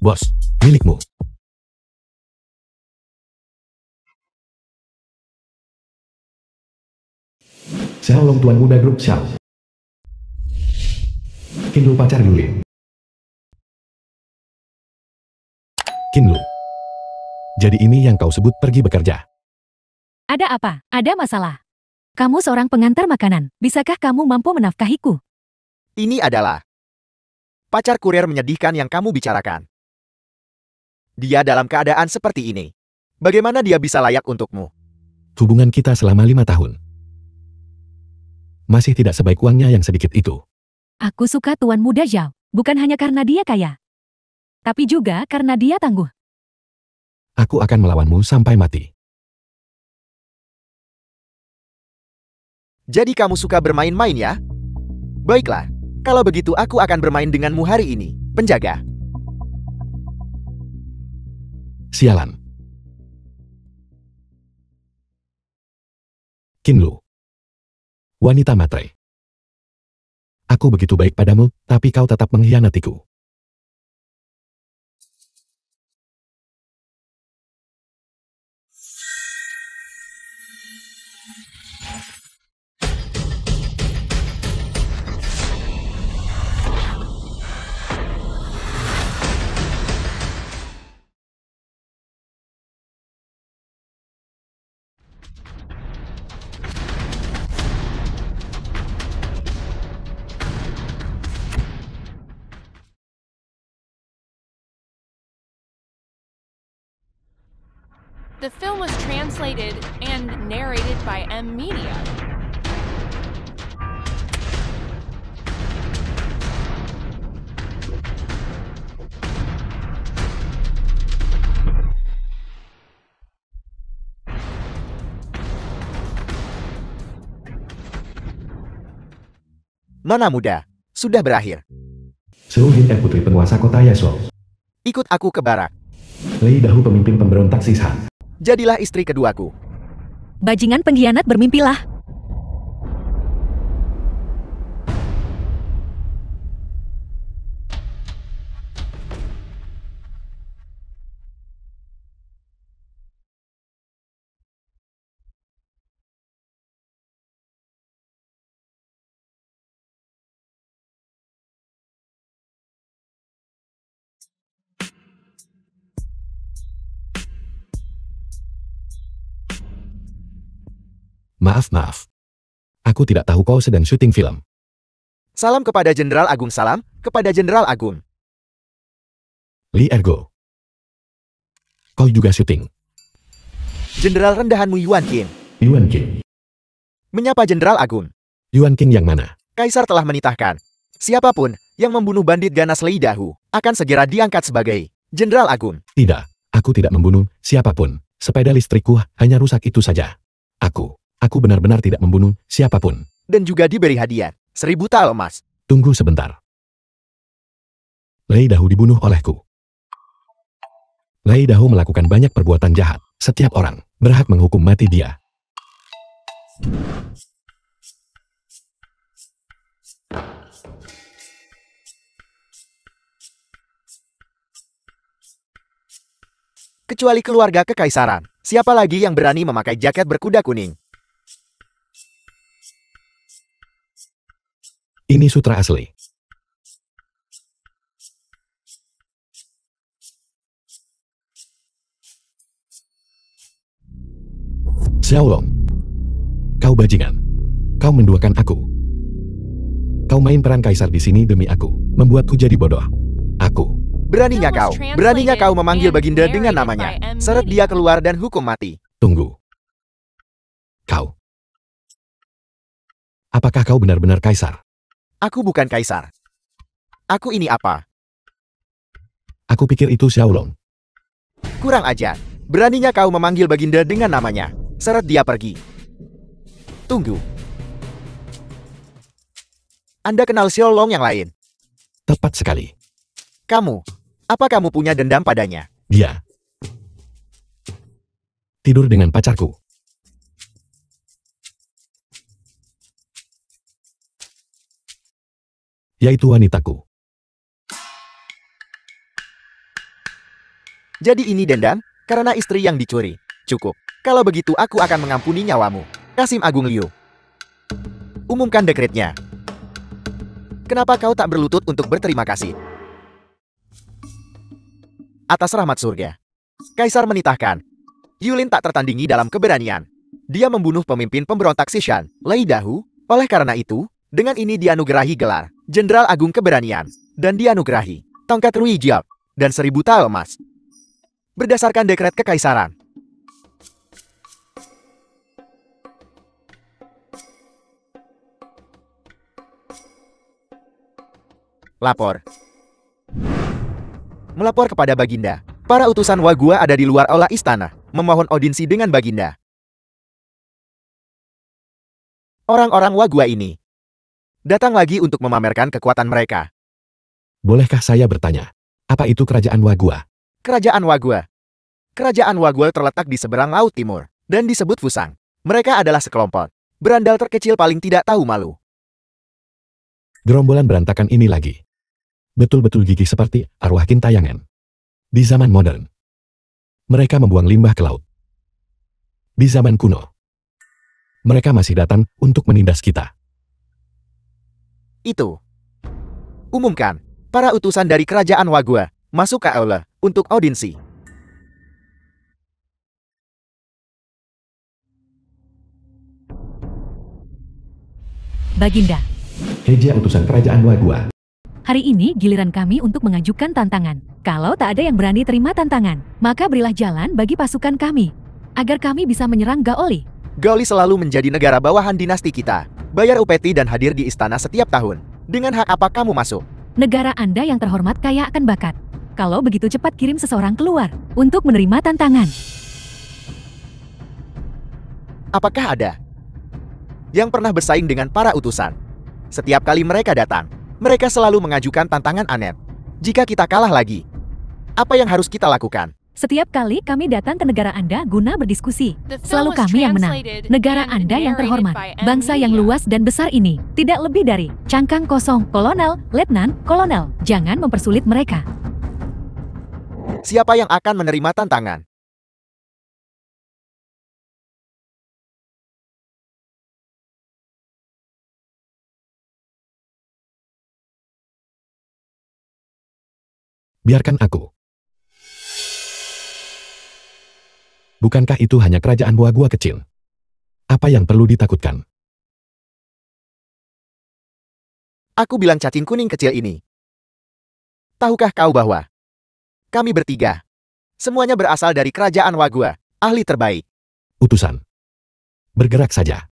Bos, milikmu. Xiaolong Tuan Muda Grup Xiao. Qinlu pacar Yulin. Qinlu. Jadi ini yang kau sebut pergi bekerja? Ada apa? Ada masalah? Kamu seorang pengantar makanan. Bisakah kamu mampu menafkahiku? Ini adalah pacar kurir menyedihkan yang kamu bicarakan. Dia dalam keadaan seperti ini. Bagaimana dia bisa layak untukmu? Hubungan kita selama 5 tahun. Masih tidak sebaik uangnya yang sedikit itu. Aku suka Tuan Muda Zhao. Bukan hanya karena dia kaya. Tapi juga karena dia tangguh. Aku akan melawanmu sampai mati. Jadi kamu suka bermain-main ya? Baiklah, kalau begitu aku akan bermain denganmu hari ini, penjaga. Sialan. Qinlu. Wanita matre. Aku begitu baik padamu, tapi kau tetap mengkhianatiku. The film was translated and narrated by M Media. Nona muda, sudah berakhir. Seungin putri penguasa kota Yasuo. Ikut aku ke barak. Lei Dahu pemimpin pemberontak Sishan. Jadilah istri keduaku. Bajingan pengkhianat bermimpilah. Maaf. Aku tidak tahu kau sedang syuting film. Salam kepada Jenderal Agung. Salam kepada Jenderal Agung. Li Ergo. Kau juga syuting. Jenderal rendahanmu Yuan King. Yuan King. Menyapa Jenderal Agung. Yuan King yang mana? Kaisar telah menitahkan. Siapapun yang membunuh bandit ganas Lei Dahu akan segera diangkat sebagai Jenderal Agung. Tidak, aku tidak membunuh siapapun. Sepeda listrikku hanya rusak itu saja. Aku benar-benar tidak membunuh siapapun. Dan juga diberi hadiah 1000 tael emas. Tunggu sebentar. Lei Dahu dibunuh olehku. Lei Dahu melakukan banyak perbuatan jahat. Setiap orang berhak menghukum mati dia. Kecuali keluarga kekaisaran. Siapa lagi yang berani memakai jaket berkuda kuning? Ini sutra asli. Xiaolong. Kau bajingan. Kau menduakan aku. Kau main peran kaisar di sini demi aku, membuatku jadi bodoh. Aku. Beraninya kau memanggil Baginda dengan namanya. Seret dia keluar dan hukum mati. Tunggu. Kau. Apakah kau benar-benar kaisar? Aku bukan kaisar. Aku ini apa? Aku pikir itu Xiaolong. Kurang ajar. Beraninya kau memanggil Baginda dengan namanya. Seret dia pergi. Tunggu. Anda kenal Xiaolong yang lain? Tepat sekali. Apa kamu punya dendam padanya? Dia tidur dengan pacarku. Yaitu wanitaku. Jadi ini dendam karena istri yang dicuri. Cukup. Kalau begitu aku akan mengampuni nyawamu. Kasim Agung Liu. Umumkan dekretnya. Kenapa kau tak berlutut untuk berterima kasih? Atas rahmat surga. Kaisar menitahkan. Yulin tak tertandingi dalam keberanian. Dia membunuh pemimpin pemberontak Sishan, Lei Dahu. Oleh karena itu, dengan ini dianugerahi gelar Jenderal Agung Keberanian. Dan dianugerahi tongkat Rui Jiao dan 1000 tael emas. Berdasarkan dekret kekaisaran. Lapor. Melapor kepada Baginda. Para utusan Wagua ada di luar aula istana, memohon audiensi dengan Baginda. Orang-orang Wagua ini datang lagi untuk memamerkan kekuatan mereka. Bolehkah saya bertanya, apa itu kerajaan Wagua? Kerajaan Wagua. Kerajaan Wagua terletak di seberang Laut Timur, dan disebut Fusang. Mereka adalah sekelompok berandal terkecil paling tidak tahu malu. Gerombolan berantakan ini lagi. Betul-betul gigih seperti arwah kintayangan. Di zaman modern, mereka membuang limbah ke laut. Di zaman kuno, mereka masih datang untuk menindas kita. Itu. Umumkan, para utusan dari kerajaan Wagua masuk ke aula untuk audiensi. Baginda, Heja utusan kerajaan Wagua. hari ini giliran kami untuk mengajukan tantangan. Kalau tak ada yang berani terima tantangan, maka berilah jalan bagi pasukan kami, agar kami bisa menyerang Gaoli. Gaoli selalu menjadi negara bawahan dinasti kita. Bayar upeti dan hadir di istana setiap tahun. Dengan hak apa kamu masuk? Negara Anda yang terhormat kaya akan bakat. Kalau begitu cepat kirim seseorang keluar untuk menerima tantangan. Apakah ada yang pernah bersaing dengan para utusan? Setiap kali mereka datang, mereka selalu mengajukan tantangan aneh. Jika kita kalah lagi, apa yang harus kita lakukan? Setiap kali kami datang ke negara Anda guna berdiskusi, The film selalu was kami yang menang. translated Negara and Anda yang narrated terhormat, by bangsa yang Media. luas dan besar ini, tidak lebih dari cangkang kosong, kolonel, letnan, kolonel. Jangan mempersulit mereka. Siapa yang akan menerima tantangan? Biarkan aku. Bukankah itu hanya kerajaan Wagua kecil? Apa yang perlu ditakutkan? Aku bilang cacing kuning kecil ini. Tahukah kau bahwa kami bertiga, semuanya berasal dari kerajaan Wagua, ahli terbaik. Utusan. Bergerak saja.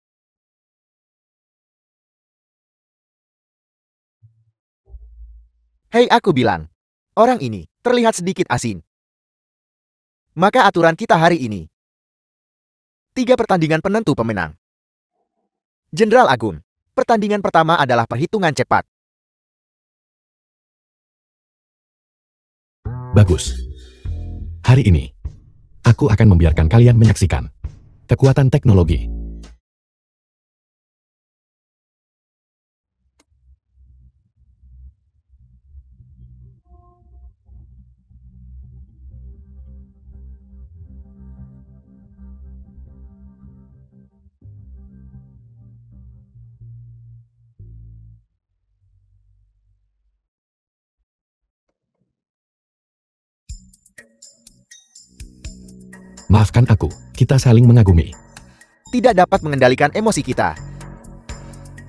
Hei, aku bilang, orang ini terlihat sedikit asing. Maka aturan kita hari ini, 3 pertandingan penentu pemenang. Jenderal Agung, pertandingan pertama adalah perhitungan cepat. Bagus. Hari ini, aku akan membiarkan kalian menyaksikan kekuatan teknologi. Maafkan aku, kita saling mengagumi. Tidak dapat mengendalikan emosi kita.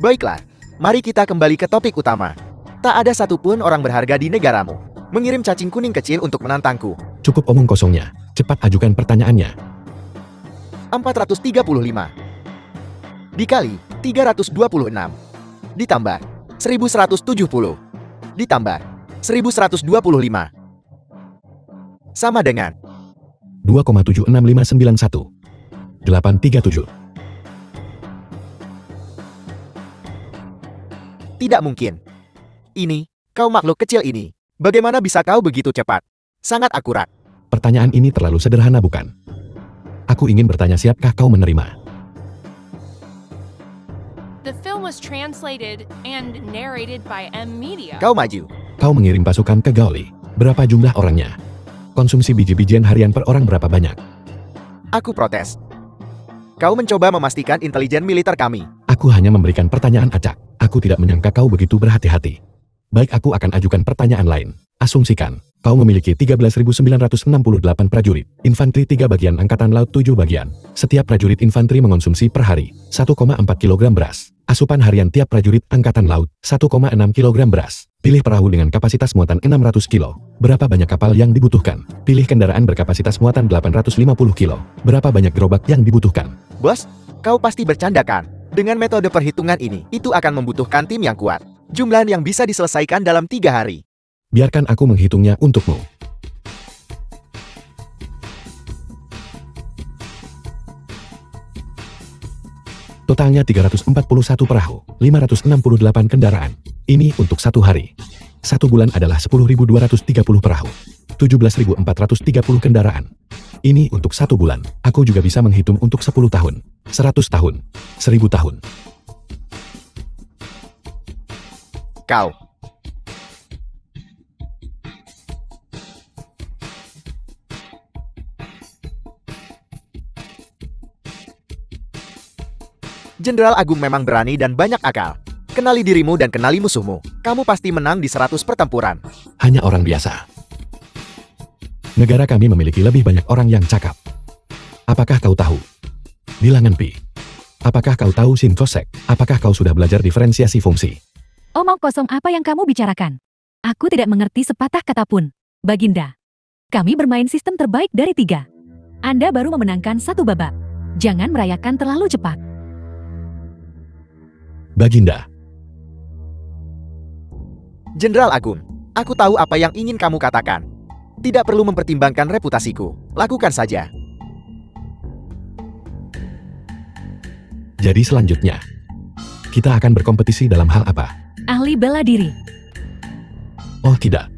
Baiklah, mari kita kembali ke topik utama. Tak ada satupun orang berharga di negaramu mengirim cacing kuning kecil untuk menantangku. Cukup omong kosongnya, cepat ajukan pertanyaannya. 435 dikali 326 ditambah 1170 ditambah 1125 sama dengan 2,76591837. 837. Tidak mungkin. Ini, kau makhluk kecil ini. Bagaimana bisa kau begitu cepat? Sangat akurat. Pertanyaan ini terlalu sederhana bukan? Aku ingin bertanya siapkah kau menerima? The film was translated and narrated by Media. Kau maju. Kau mengirim pasukan ke Gaoli. Berapa jumlah orangnya? Konsumsi biji-bijian harian per orang berapa banyak? Aku protes. Kau mencoba memastikan intelijen militer kami. Aku hanya memberikan pertanyaan acak. Aku tidak menyangka kau begitu berhati-hati. Baik, aku akan ajukan pertanyaan lain. Asumsikan, kau memiliki 13.968 prajurit, infanteri 3 bagian, angkatan laut 7 bagian. Setiap prajurit infanteri mengonsumsi per hari 1,4 kg beras. Asupan harian tiap prajurit angkatan laut 1,6 kg beras. Pilih perahu dengan kapasitas muatan 600 kg. Berapa banyak kapal yang dibutuhkan? Pilih kendaraan berkapasitas muatan 850 kg. Berapa banyak gerobak yang dibutuhkan? Bos, kau pasti bercandakan. Dengan metode perhitungan ini, itu akan membutuhkan tim yang kuat. Jumlah yang bisa diselesaikan dalam 3 hari. Biarkan aku menghitungnya untukmu. Totalnya 341 perahu, 568 kendaraan. Ini untuk 1 hari. 1 bulan adalah 10.230 perahu, 17.430 kendaraan. Ini untuk 1 bulan. Aku juga bisa menghitung untuk 10 tahun, 100 tahun, 1000 tahun. Kau. Jenderal Agung memang berani dan banyak akal. Kenali dirimu dan kenali musuhmu. Kamu pasti menang di 100 pertempuran. Hanya orang biasa. Negara kami memiliki lebih banyak orang yang cakap. Apakah kau tahu? Bilangan pi. Apakah kau tahu sin cosec? Apakah kau sudah belajar diferensiasi fungsi? Omong kosong apa yang kamu bicarakan? Aku tidak mengerti sepatah kata pun. Baginda, kami bermain sistem terbaik dari 3. Anda baru memenangkan 1 babak. Jangan merayakan terlalu cepat. Baginda. Jenderal Agung, aku tahu apa yang ingin kamu katakan. Tidak perlu mempertimbangkan reputasiku. Lakukan saja. Jadi selanjutnya, kita akan berkompetisi dalam hal apa? Ahli bela diri. Oh tidak.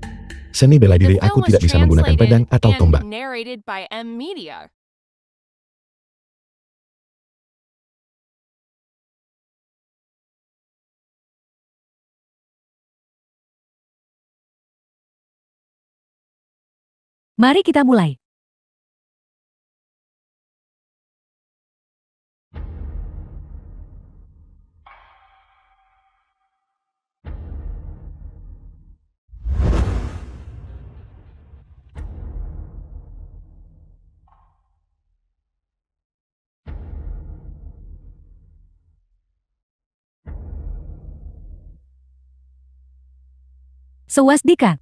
Seni bela The diri film aku was tidak bisa menggunakan pedang translated atau and tombak. narrated by M Media. Mari kita mulai. Swastika.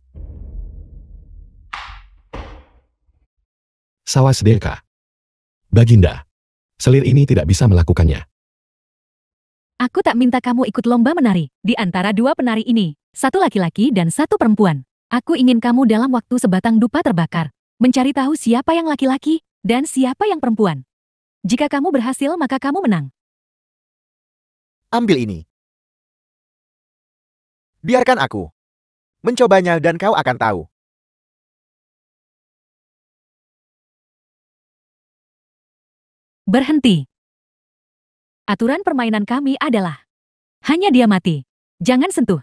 Sawasdeka. Baginda. Selir ini tidak bisa melakukannya. Aku tak minta kamu ikut lomba menari. Di antara 2 penari ini, 1 laki-laki dan 1 perempuan. Aku ingin kamu dalam waktu sebatang dupa terbakar, mencari tahu siapa yang laki-laki dan siapa yang perempuan. Jika kamu berhasil, maka kamu menang. Ambil ini. Biarkan aku mencobanya dan kau akan tahu. Berhenti. Aturan permainan kami adalah hanya dia mati. Jangan sentuh.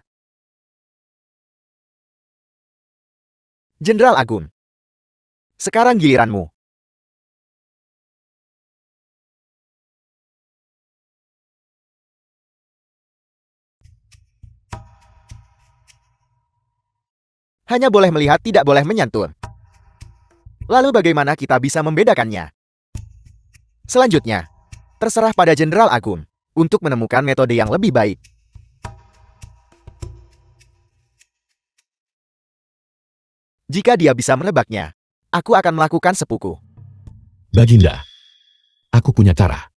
Jenderal Agung. Sekarang giliranmu. Hanya boleh melihat, tidak boleh menyentuh. Lalu bagaimana kita bisa membedakannya? Selanjutnya, terserah pada Jenderal Agung untuk menemukan metode yang lebih baik. Jika dia bisa menebaknya, aku akan melakukan sepuku. Baginda. Aku punya cara.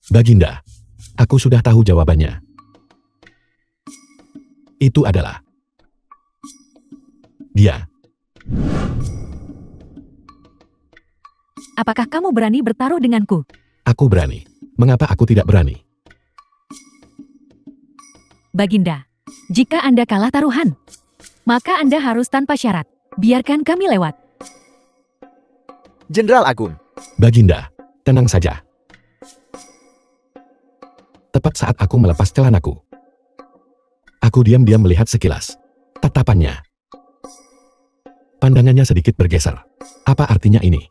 Baginda, aku sudah tahu jawabannya. Itu adalah dia. Apakah kamu berani bertaruh denganku? Aku berani. Mengapa aku tidak berani? Baginda, jika Anda kalah taruhan, maka Anda harus tanpa syarat. Biarkan kami lewat. Jenderal Agung. Baginda, tenang saja. Tepat saat aku melepas celanaku, aku diam-diam melihat sekilas tatapannya. Pandangannya sedikit bergeser. Apa artinya ini?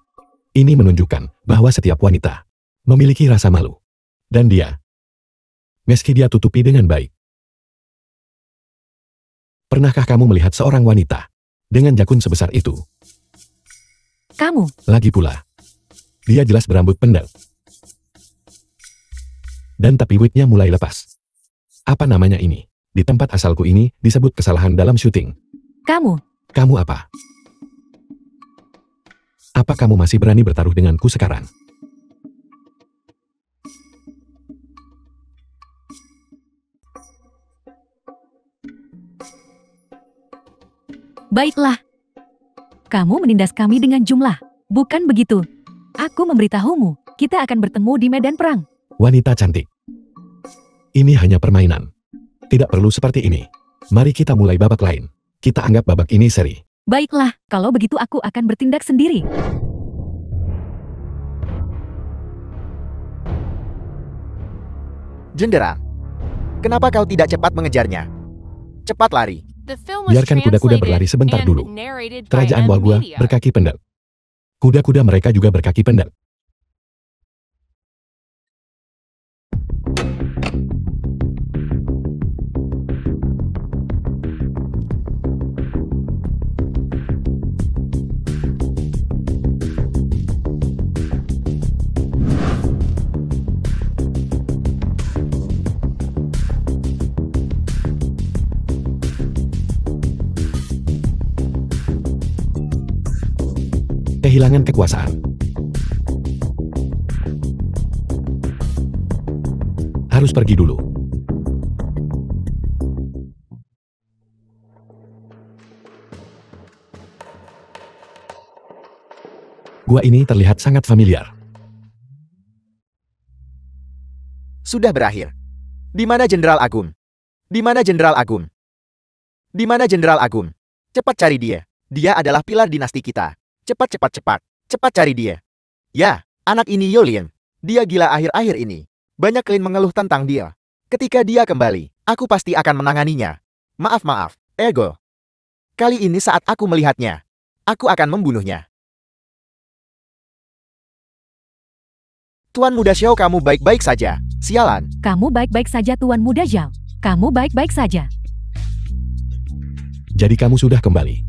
Ini menunjukkan bahwa setiap wanita memiliki rasa malu. Dan dia, meski dia tutupi dengan baik. Pernahkah kamu melihat seorang wanita dengan jakun sebesar itu? Kamu, Lagi pula, dia jelas berambut pendek. Dan tapi wignya mulai lepas. Apa namanya ini? Di tempat asalku ini disebut kesalahan dalam syuting. kamu, Kamu apa? Apa kamu masih berani bertaruh denganku sekarang? baiklah. Kamu menindas kami dengan jumlah. Bukan begitu. Aku memberitahumu, kita akan bertemu di medan perang. Wanita cantik. Ini hanya permainan. Tidak perlu seperti ini. Mari kita mulai babak lain. Kita anggap babak ini seri. Baiklah, kalau begitu aku akan bertindak sendiri. Jenderal, kenapa kau tidak cepat mengejarnya? Cepat lari. The film was Biarkan kuda-kuda berlari translated sebentar and dulu. narrated by Kerajaan M Wagua Media. berkaki pendek. Kuda-kuda mereka juga berkaki pendek. Kehilangan kekuasaan. Harus pergi dulu. Gua ini terlihat sangat familiar. Sudah berakhir. Di mana Jenderal Agung? Di mana Jenderal Agung? Di mana Jenderal Agung? Cepat cari dia. Dia adalah pilar dinasti kita. Cepat, cepat, cepat. Cepat cari dia. Ya, anak ini Yolien. Dia gila akhir-akhir ini. Banyak klien mengeluh tentang dia. Ketika dia kembali, aku pasti akan menanganinya. Maaf, Ego. Kali ini saat aku melihatnya, aku akan membunuhnya. Tuan Muda Xiao, kamu baik-baik saja. Sialan. Kamu baik-baik saja, Tuan Muda Zhao. Kamu baik-baik saja. Jadi kamu sudah kembali.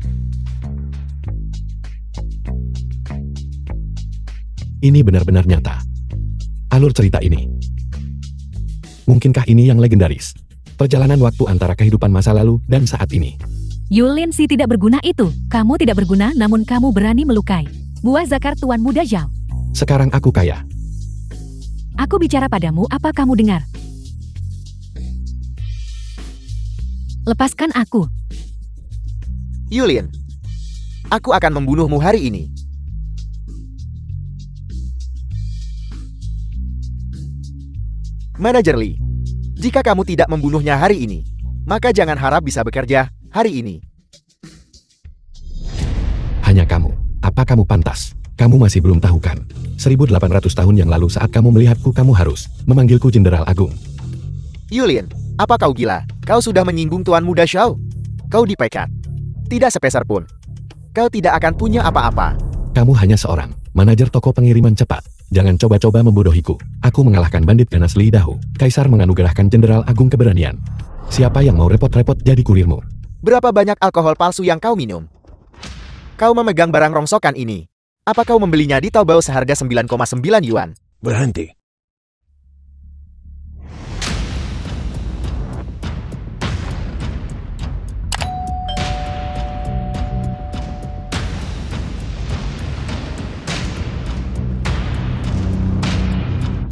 Ini benar-benar nyata. Alur cerita ini. Mungkinkah ini yang legendaris? Perjalanan waktu antara kehidupan masa lalu dan saat ini. Yulin si tidak berguna itu. Kamu tidak berguna namun kamu berani melukai. Buah zakar Tuan Muda Zhao. Sekarang aku kaya. Aku bicara padamu, apa kamu dengar? Lepaskan aku. Yulin, aku akan membunuhmu hari ini. Manajer Lee, jika kamu tidak membunuhnya hari ini, maka jangan harap bisa bekerja hari ini. Hanya kamu. Apa kamu pantas? Kamu masih belum tahu kan? 1800 tahun yang lalu saat kamu melihatku, kamu harus memanggilku Jenderal Agung. Yulin, apa kau gila? Kau sudah menyinggung Tuan Muda Xiao. Kau dipecat. Tidak sepeser pun. Kau tidak akan punya apa-apa. Kamu hanya seorang manajer toko pengiriman cepat. Jangan coba-coba membodohiku. Aku mengalahkan bandit ganas Li Dahu. Kaisar menganugerahkan Jenderal Agung keberanian. Siapa yang mau repot-repot jadi kurirmu? Berapa banyak alkohol palsu yang kau minum? Kau memegang barang rongsokan ini. Apa kau membelinya di Taobao seharga 9,9 yuan? Berhenti.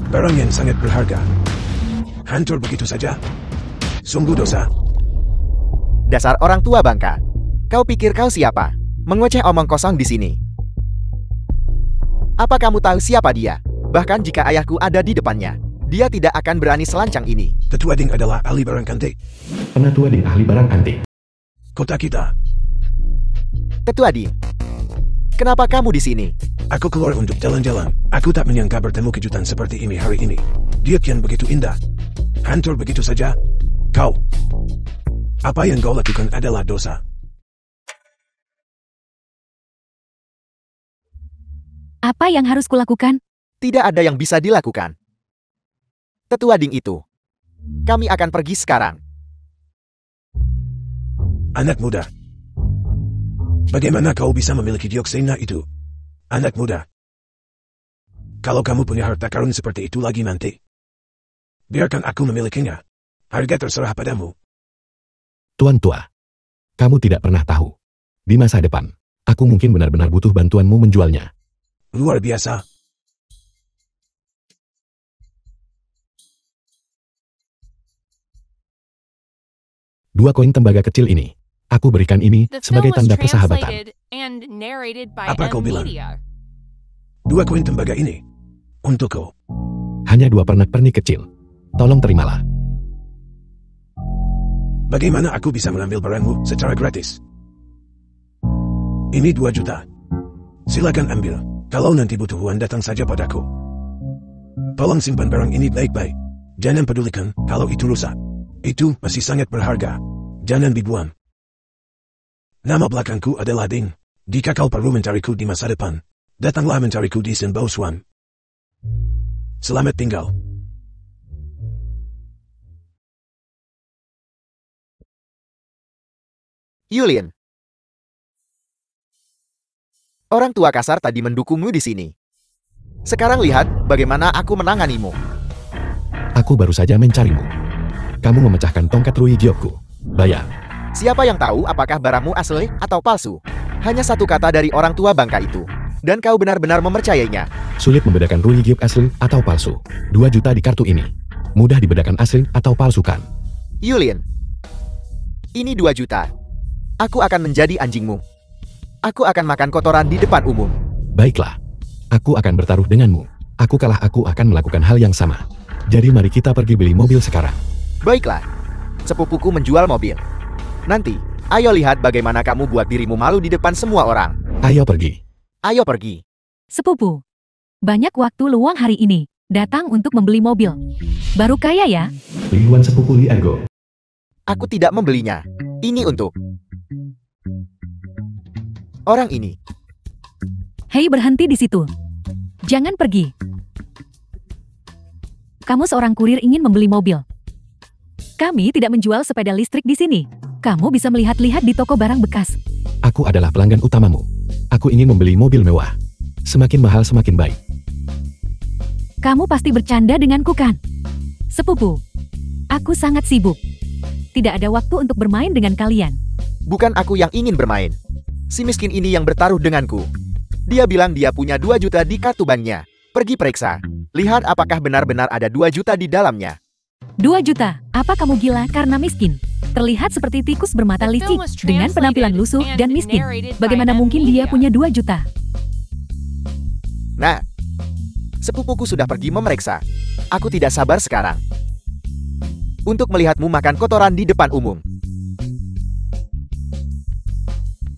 Barang yang sangat berharga. Hancur begitu saja. Sungguh dosa. Dasar orang tua bangka. Kau pikir kau siapa? Mengoceh omong kosong di sini. Apa kamu tahu siapa dia? Bahkan jika ayahku ada di depannya, dia tidak akan berani selancang ini. Tetua Ding adalah ahli barang antik. Penatua di ahli barang antik. Kota kita. Tetua Ding. Kenapa kamu di sini? Aku keluar untuk jalan-jalan. Aku tak menyangka bertemu kejutan seperti ini hari ini. Dia kian begitu indah. Hancur begitu saja. Kau. Apa yang kau lakukan adalah dosa. Apa yang harus kulakukan? Tidak ada yang bisa dilakukan. Tetua Ding itu. Kami akan pergi sekarang. Anak muda. Bagaimana kau bisa memiliki dioksina itu? Anak muda. Kalau kamu punya harta karun seperti itu lagi nanti, biarkan aku memilikinya. Harga terserah padamu. Tuan tua, kamu tidak pernah tahu. Di masa depan, aku mungkin benar-benar butuh bantuanmu menjualnya. Luar biasa. Dua koin tembaga kecil ini, aku berikan ini The sebagai film was tanda persahabatan. translated and narrated by Apa kau bilang? M-Media. 2 koin tembaga ini. Untukku. Hanya 2 pernak-pernik kecil. Tolong terimalah. Bagaimana aku bisa mengambil barangmu secara gratis? Ini 2 juta. Silakan ambil. Kalau nanti butuh uang datang saja padaku. Tolong simpan barang ini baik-baik. Jangan pedulikan kalau itu rusak. Itu masih sangat berharga. Jangan dibuang. Nama belakangku adalah Ding. Jika kau perlu mencariku di masa depan, datanglah mencariku di Sinbao Swamp. Selamat tinggal. Yulin. Orang tua kasar tadi mendukungmu di sini. Sekarang lihat bagaimana aku menanganimu. Aku baru saja mencarimu. Kamu memecahkan tongkat Rui Gyokku. Bayar. Siapa yang tahu apakah barangmu asli atau palsu? Hanya satu kata dari orang tua bangka itu. Dan kau benar-benar mempercayainya. Sulit membedakan Rui Gyok asli atau palsu. 2 juta di kartu ini. Mudah dibedakan asli atau palsu kan? Yulin. Ini 2 juta. Aku akan menjadi anjingmu. Aku akan makan kotoran di depan umum. Baiklah. Aku akan bertaruh denganmu. Aku kalah, aku akan melakukan hal yang sama. Jadi mari kita pergi beli mobil sekarang. Baiklah. Sepupuku menjual mobil. Nanti, ayo lihat bagaimana kamu buat dirimu malu di depan semua orang. Ayo pergi. Ayo pergi. Sepupu. Banyak waktu luang hari ini. Datang untuk membeli mobil. Baru kaya ya? Liuan sepupu Li Ergo. Aku tidak membelinya. Ini untuk orang ini. Hei, berhenti di situ. Jangan pergi. Kamu seorang kurir ingin membeli mobil. Kami tidak menjual sepeda listrik di sini. Kamu bisa melihat-lihat di toko barang bekas. Aku adalah pelanggan utamamu. Aku ingin membeli mobil mewah. Semakin mahal semakin baik. Kamu pasti bercanda denganku kan? Sepupu, aku sangat sibuk. Tidak ada waktu untuk bermain dengan kalian. Bukan aku yang ingin bermain. Si miskin ini yang bertaruh denganku. Dia bilang dia punya 2 juta di kartu banknya. Pergi periksa. Lihat apakah benar-benar ada 2 juta di dalamnya. 2 juta, apa kamu gila karena miskin? Terlihat seperti tikus bermata licik, dengan penampilan lusuh dan miskin. Bagaimana mungkin dia punya 2 juta? Nah, sepupuku sudah pergi memeriksa. Aku tidak sabar sekarang untuk melihatmu makan kotoran di depan umum.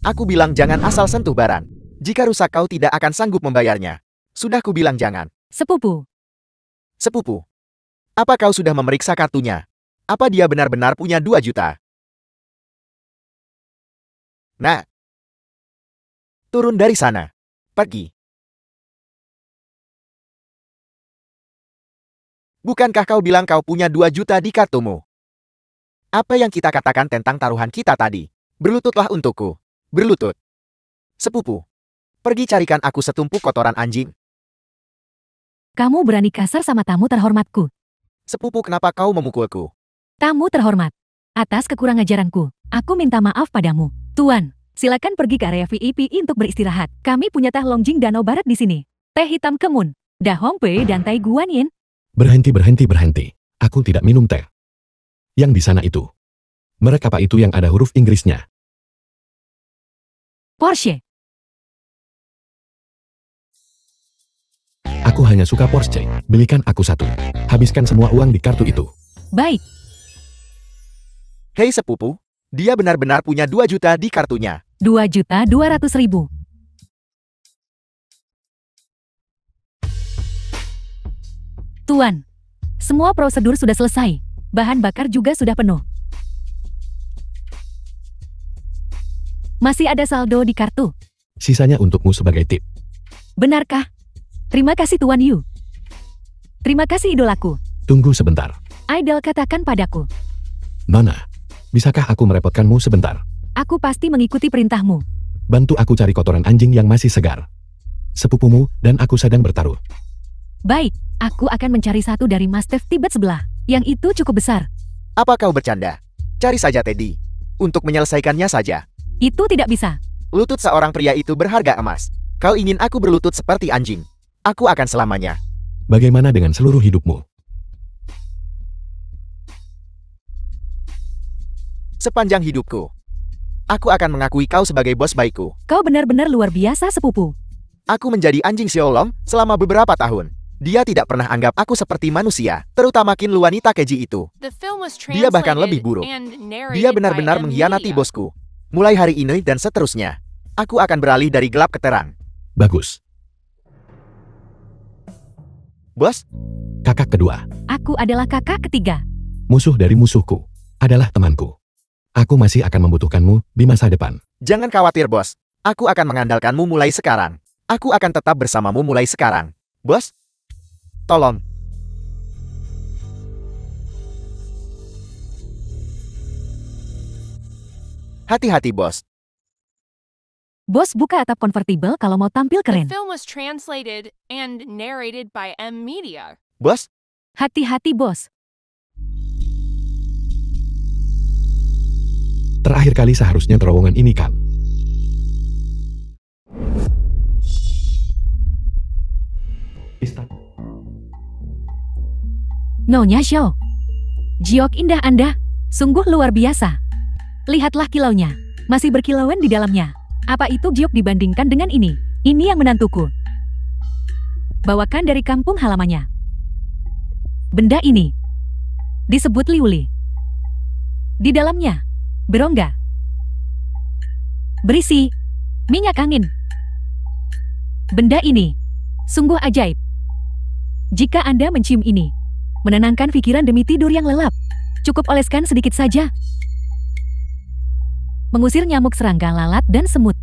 Aku bilang jangan asal sentuh barang. Jika rusak kau tidak akan sanggup membayarnya. Sudah ku bilang jangan. Sepupu, Sepupu, apa kau sudah memeriksa kartunya? Apa dia benar-benar punya 2 juta? Nah, turun dari sana. Pergi. Bukankah kau bilang kau punya 2 juta di kartumu? Apa yang kita katakan tentang taruhan kita tadi? Berlututlah untukku. Berlutut. Sepupu, pergi carikan aku setumpuk kotoran anjing. kamu berani kasar sama tamu terhormatku. Sepupu, kenapa kau memukulku? Tamu terhormat, atas kekurang ajaranku, aku minta maaf padamu. Tuan, silakan pergi ke area VIP untuk beristirahat. Kami punya teh Longjing Danau Barat di sini. Teh hitam kemun, da Hongpei dan Tai Guanyin. Berhenti, berhenti, berhenti. Aku tidak minum teh. Yang di sana itu. Merek apa itu yang ada huruf Inggrisnya? Porsche. Aku hanya suka Porsche. Belikan aku satu. Habiskan semua uang di kartu itu. Baik, Hei sepupu, dia benar-benar punya 2 juta di kartunya. 2.200.000. Tuan, semua prosedur sudah selesai. Bahan bakar juga sudah penuh. Masih ada saldo di kartu. Sisanya untukmu sebagai tip. Benarkah? Terima kasih Tuan Yu. Terima kasih idolaku. Tunggu sebentar. Idol katakan padaku. Nona, bisakah aku merepotkanmu sebentar? Aku pasti mengikuti perintahmu. Bantu aku cari kotoran anjing yang masih segar. Sepupumu dan aku sedang bertaruh. Baik, aku akan mencari satu dari Mastiff Tibet sebelah. Yang itu cukup besar. Apa kau bercanda? Cari saja Teddy. Untuk menyelesaikannya saja. Itu tidak bisa. Lutut seorang pria itu berharga emas. Kau ingin aku berlutut seperti anjing? Aku akan selamanya. Bagaimana dengan seluruh hidupmu? Sepanjang hidupku. Aku akan mengakui kau sebagai bos baikku. Kau benar-benar luar biasa sepupu. Aku menjadi anjing Xiaolong selama beberapa tahun. Dia tidak pernah anggap aku seperti manusia, terutama Qin Lu wanita keji itu. The film was Dia bahkan translated lebih buruk. and narrated Dia by benar-benar M mengkhianati Media. bosku. Mulai hari ini dan seterusnya. Aku akan beralih dari gelap ke terang. Bagus. Bos, Kakak kedua, Aku adalah kakak ketiga. musuh dari musuhku, adalah temanku. Aku masih akan membutuhkanmu di masa depan. jangan khawatir bos. Aku akan mengandalkanmu mulai sekarang. Aku akan tetap bersamamu mulai sekarang. Bos, tolong. Hati-hati bos. Bos buka atap konvertibel kalau mau tampil The keren. film was translated and narrated by M Media. Bos, Hati-hati bos. Terakhir kali seharusnya terowongan ini kan. Nyonya Xiao. Jiok indah Anda. Sungguh luar biasa. Lihatlah kilaunya. Masih berkilauan di dalamnya. Apa itu Jiok dibandingkan dengan ini? Ini yang menantuku. Bawakan dari kampung halamannya. Benda ini disebut liuli. Di dalamnya berongga. Berisi minyak angin. Benda ini sungguh ajaib. Jika Anda mencium ini, menenangkan pikiran demi tidur yang lelap. Cukup oleskan sedikit saja. Mengusir nyamuk, serangga, lalat, dan semut.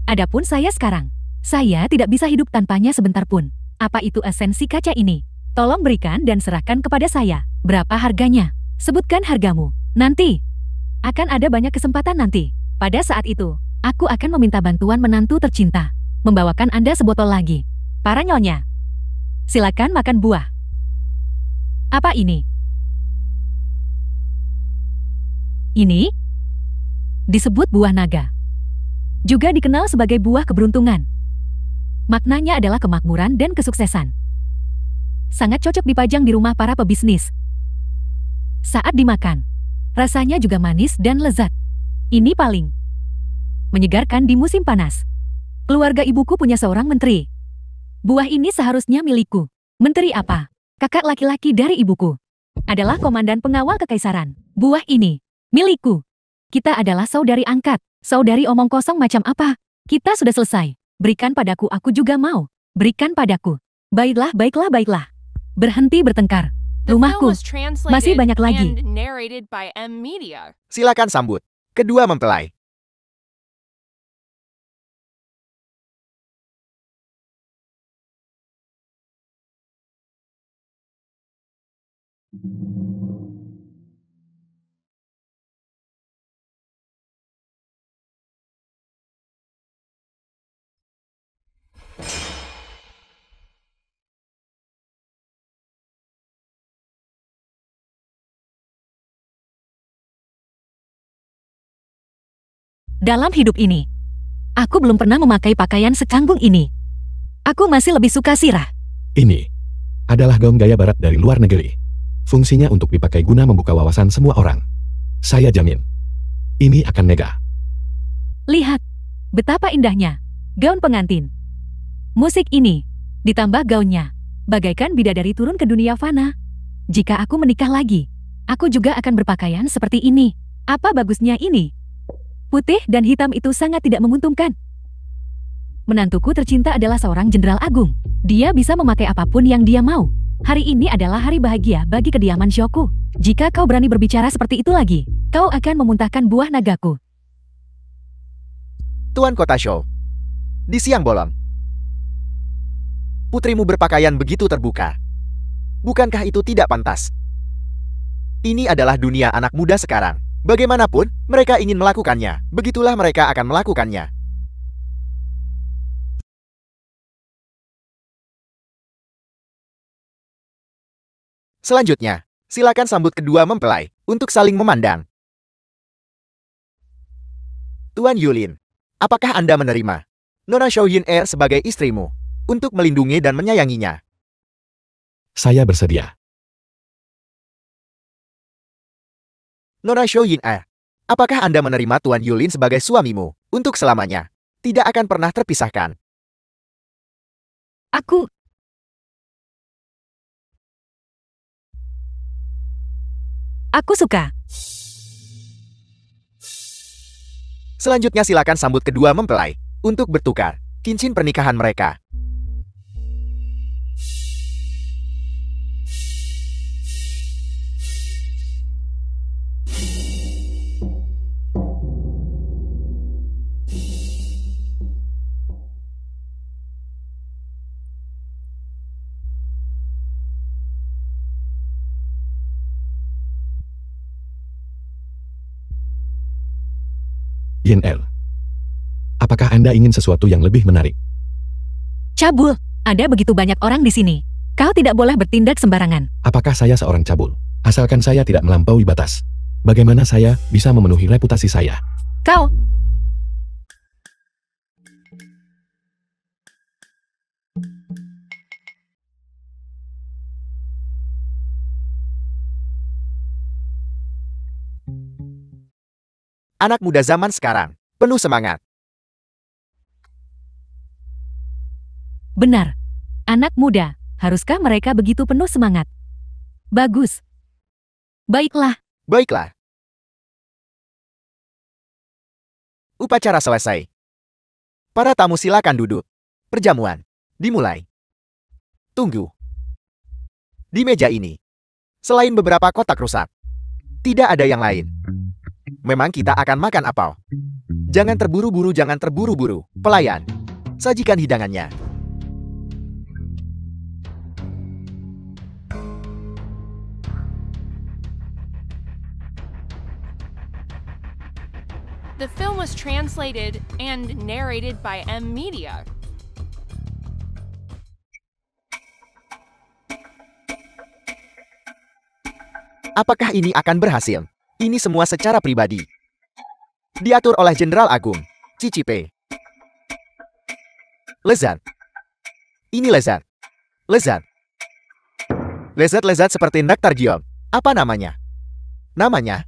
Adapun saya sekarang, saya tidak bisa hidup tanpanya sebentar pun. Apa itu esensi kaca ini? Tolong berikan dan serahkan kepada saya. Berapa harganya? Sebutkan hargamu. Nanti. Akan ada banyak kesempatan nanti. Pada saat itu, aku akan meminta bantuan menantu tercinta. Membawakan Anda sebotol lagi. Para nyonya. Silakan makan buah. Apa ini? Ini disebut buah naga. Juga dikenal sebagai buah keberuntungan. Maknanya adalah kemakmuran dan kesuksesan. Sangat cocok dipajang di rumah para pebisnis. Saat dimakan, rasanya juga manis dan lezat. Ini paling menyegarkan di musim panas. Keluarga ibuku punya seorang menteri. Buah ini seharusnya milikku. Menteri apa? Kakak laki-laki dari ibuku. Adalah komandan pengawal kekaisaran. Buah ini milikku. Kita adalah saudari angkat. Saudari omong kosong macam apa? Kita sudah selesai. Berikan padaku, aku juga mau. Berikan padaku. Baiklah, baiklah, baiklah. Berhenti bertengkar. The film Rumahku was translated masih banyak lagi. and narrated by M Media. silakan sambut. Kedua mempelai. Dalam hidup ini, aku belum pernah memakai pakaian secanggung ini. Aku masih lebih suka sirah. Ini adalah gaun gaya barat dari luar negeri. Fungsinya untuk dipakai guna membuka wawasan semua orang. Saya jamin, ini akan mega. Lihat, betapa indahnya gaun pengantin. Musik ini, ditambah gaunnya, bagaikan bidadari turun ke dunia fana. Jika aku menikah lagi, aku juga akan berpakaian seperti ini. Apa bagusnya ini? Putih dan hitam itu sangat tidak menguntungkan. Menantuku tercinta adalah seorang jenderal agung. Dia bisa memakai apapun yang dia mau. Hari ini adalah hari bahagia bagi kediaman Shoku. Jika kau berani berbicara seperti itu lagi, kau akan memuntahkan buah nagaku. Tuan Kota Show. Di siang bolong. Putrimu berpakaian begitu terbuka. Bukankah itu tidak pantas? Ini adalah dunia anak muda sekarang. Bagaimanapun, mereka ingin melakukannya. Begitulah mereka akan melakukannya. Selanjutnya, silakan sambut kedua mempelai untuk saling memandang. Tuan Yulin, apakah Anda menerima Nona Shou Yin-er sebagai istrimu untuk melindungi dan menyayanginya? Saya bersedia. Nona Shou Yin-er, apakah Anda menerima Tuan Yulin sebagai suamimu untuk selamanya? Tidak akan pernah terpisahkan. Aku suka. Selanjutnya silakan sambut kedua mempelai untuk bertukar cincin pernikahan mereka. Yin-er. Apakah Anda ingin sesuatu yang lebih menarik? Cabul, ada begitu banyak orang di sini. Kau tidak boleh bertindak sembarangan. Apakah saya seorang cabul? Asalkan saya tidak melampaui batas. Bagaimana saya bisa memenuhi reputasi saya? Kau, Anak muda zaman sekarang, penuh semangat. benar. Anak muda, haruskah mereka begitu penuh semangat? Bagus. Baiklah, Baiklah. Upacara selesai. Para tamu silakan duduk. Perjamuan dimulai. Tunggu. Di meja ini, selain beberapa kotak rusak, tidak ada yang lain. Memang kita akan makan apel. Jangan terburu-buru, jangan terburu-buru. Pelayan, sajikan hidangannya. The film was translated and narrated by M Media. Apakah ini akan berhasil? Ini semua secara pribadi. Diatur oleh Jenderal Agung, Cicipe. Lezat. Ini lezat. Lezat. Lezat-lezat seperti nektar giok. Apa namanya? Namanya?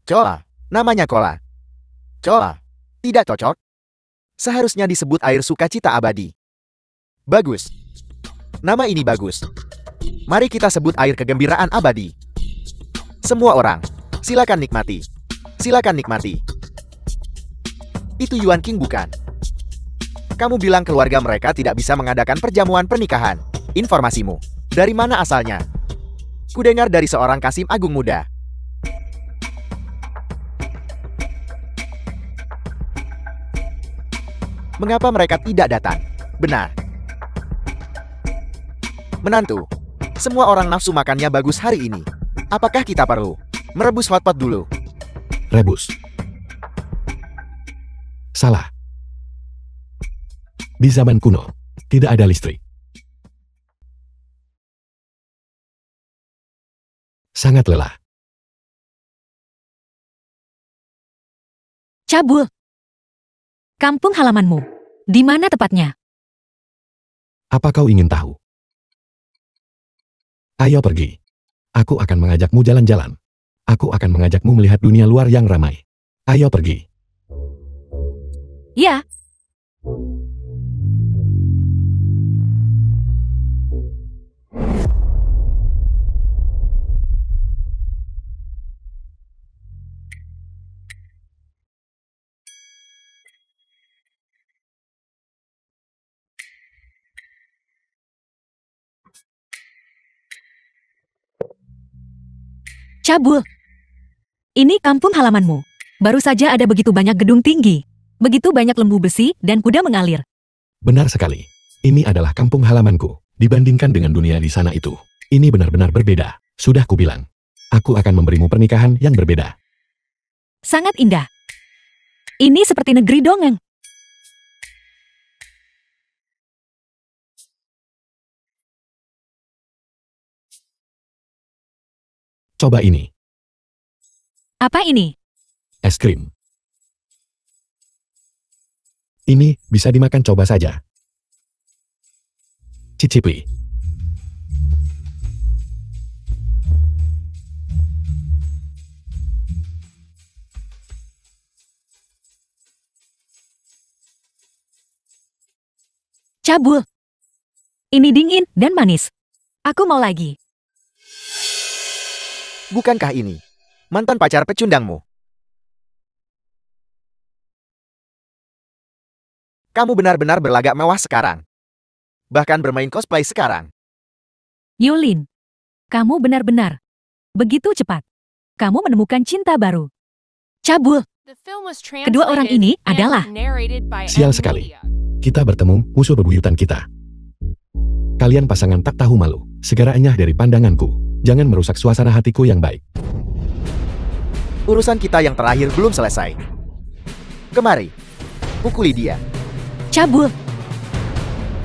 Cola. Namanya cola. Cola. Tidak cocok. Seharusnya disebut air sukacita abadi. Bagus. Nama ini bagus. Mari kita sebut air kegembiraan abadi. Semua orang, silakan nikmati. Silakan nikmati. Itu Yuan King bukan? Kamu bilang keluarga mereka tidak bisa mengadakan perjamuan pernikahan. Informasimu, dari mana asalnya? Kudengar dari seorang Kasim Agung muda. Mengapa mereka tidak datang? Benar. Menantu, semua orang nafsu makannya bagus hari ini. Apakah kita perlu merebus hotpot dulu? Rebus. Salah. Di zaman kuno, tidak ada listrik. Sangat lelah. cabul. Kampung halamanmu. Di mana tepatnya? Apa kau ingin tahu? Ayo pergi. Aku akan mengajakmu jalan-jalan. Aku akan mengajakmu melihat dunia luar yang ramai. Ayo pergi. Ya. Cabul. Ini kampung halamanmu. Baru saja ada begitu banyak gedung tinggi. Begitu banyak lembu besi dan kuda mengalir. Benar sekali. Ini adalah kampung halamanku. Dibandingkan dengan dunia di sana itu. Ini benar-benar berbeda. Sudah kubilang. Aku akan memberimu pernikahan yang berbeda. Sangat indah. Ini seperti negeri dongeng. Coba ini. Apa ini? Es krim. Ini bisa dimakan, coba saja. Cicipi. Cabul. Ini dingin dan manis. Aku mau lagi. Bukankah ini mantan pacar pecundangmu? Kamu benar-benar berlagak mewah sekarang. Bahkan bermain cosplay sekarang. Yulin, kamu benar-benar begitu cepat. Kamu menemukan cinta baru. Cabul. The film was Kedua orang ini translated and adalah narrated by Sial M sekali. Media. Kita bertemu musuh bebuyutan kita. Kalian pasangan tak tahu malu. Segera enyah dari pandanganku. Jangan merusak suasana hatiku yang baik. Urusan kita yang terakhir belum selesai. Kemari, pukuli dia. Cabul.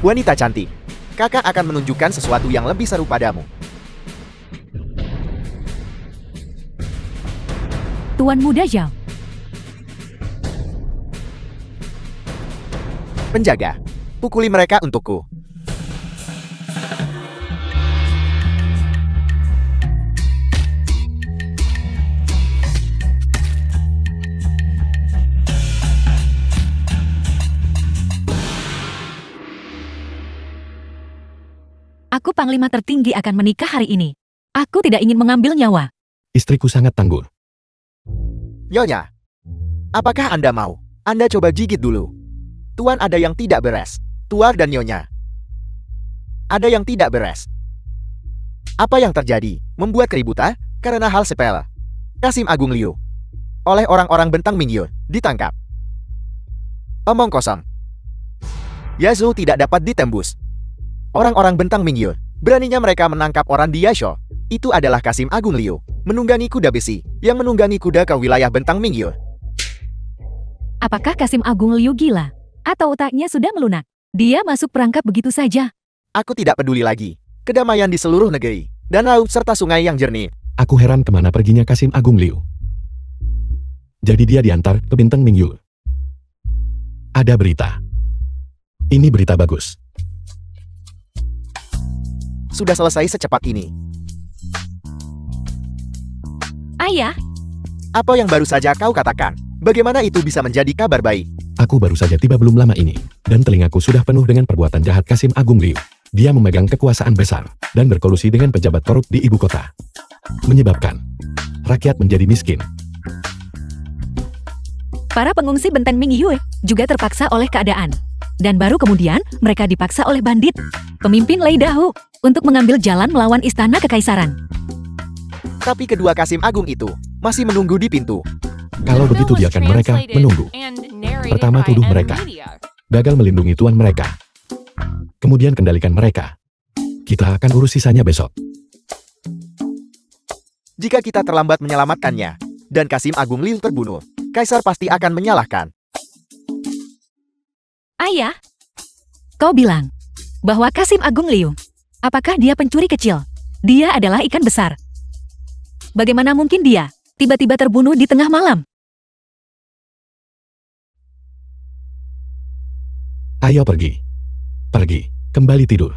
Wanita cantik, kakak akan menunjukkan sesuatu yang lebih seru padamu. Tuan Muda Zhao. Penjaga, pukuli mereka untukku. Aku panglima tertinggi akan menikah hari ini. Aku tidak ingin mengambil nyawa. Istriku sangat tangguh. Nyonya, apakah Anda mau? Anda coba gigit dulu. Tuan, ada yang tidak beres. Tuan dan Nyonya. Ada yang tidak beres. Apa yang terjadi? Membuat keributan? Karena hal sepele. Kasim Agung Liu. Oleh orang-orang Bentang Mingyur. Ditangkap. Omong kosong. Yazoo tidak dapat ditembus. Orang-orang Bentang Mingyur. Beraninya mereka menangkap orang di Yasho. Itu adalah Kasim Agung Liu. Menunggangi kuda besi. Yang menunggangi kuda ke wilayah Bentang Mingyur. Apakah Kasim Agung Liu gila? Atau otaknya sudah melunak? Dia masuk perangkap begitu saja. Aku tidak peduli lagi. Kedamaian di seluruh negeri. Danau serta sungai yang jernih. Aku heran kemana perginya Kasim Agung Liu. Jadi dia diantar ke Bintang Mingyur. Ada berita. Ini berita bagus. Sudah selesai secepat ini. Ayah, Apa yang baru saja kau katakan? Bagaimana itu bisa menjadi kabar baik? Aku baru saja tiba belum lama ini, dan telingaku sudah penuh dengan perbuatan jahat Kasim Agung Liu. Dia memegang kekuasaan besar, dan berkolusi dengan pejabat korup di ibu kota. Menyebabkan rakyat menjadi miskin. para pengungsi Benteng Mingyue juga terpaksa oleh keadaan. Dan baru kemudian mereka dipaksa oleh bandit, pemimpin Lei Dahu, untuk mengambil jalan melawan istana kekaisaran. Tapi kedua Kasim Agung itu masih menunggu di pintu. Kalau begitu biarkan mereka menunggu. Pertama tuduh mereka gagal melindungi tuan mereka. Kemudian kendalikan mereka. Kita akan urus sisanya besok. Jika kita terlambat menyelamatkannya, dan Kasim Agung Liu terbunuh, Kaisar pasti akan menyalahkan. Ayah, kau bilang bahwa Kasim Agung Liu, apakah dia pencuri kecil? Dia adalah ikan besar. Bagaimana mungkin dia tiba-tiba terbunuh di tengah malam? Ayo pergi. Pergi, kembali tidur.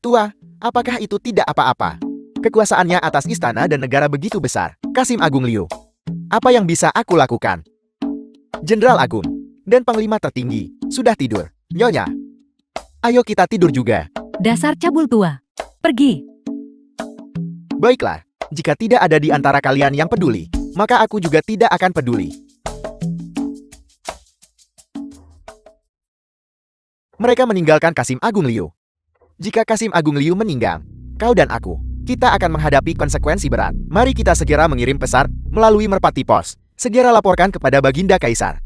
Tua, apakah itu tidak apa-apa? Kekuasaannya atas istana dan negara begitu besar, Kasim Agung Liu. Apa yang bisa aku lakukan? Jenderal Agung dan Panglima tertinggi sudah tidur. Nyonya, ayo kita tidur juga. Dasar cabul tua. Pergi. Baiklah, jika tidak ada di antara kalian yang peduli, maka aku juga tidak akan peduli. Mereka meninggalkan Kasim Agung Liu. Jika Kasim Agung Liu meninggal, kau dan aku, kita akan menghadapi konsekuensi berat. Mari kita segera mengirim pesan melalui Merpati Pos. Segera laporkan kepada Baginda Kaisar.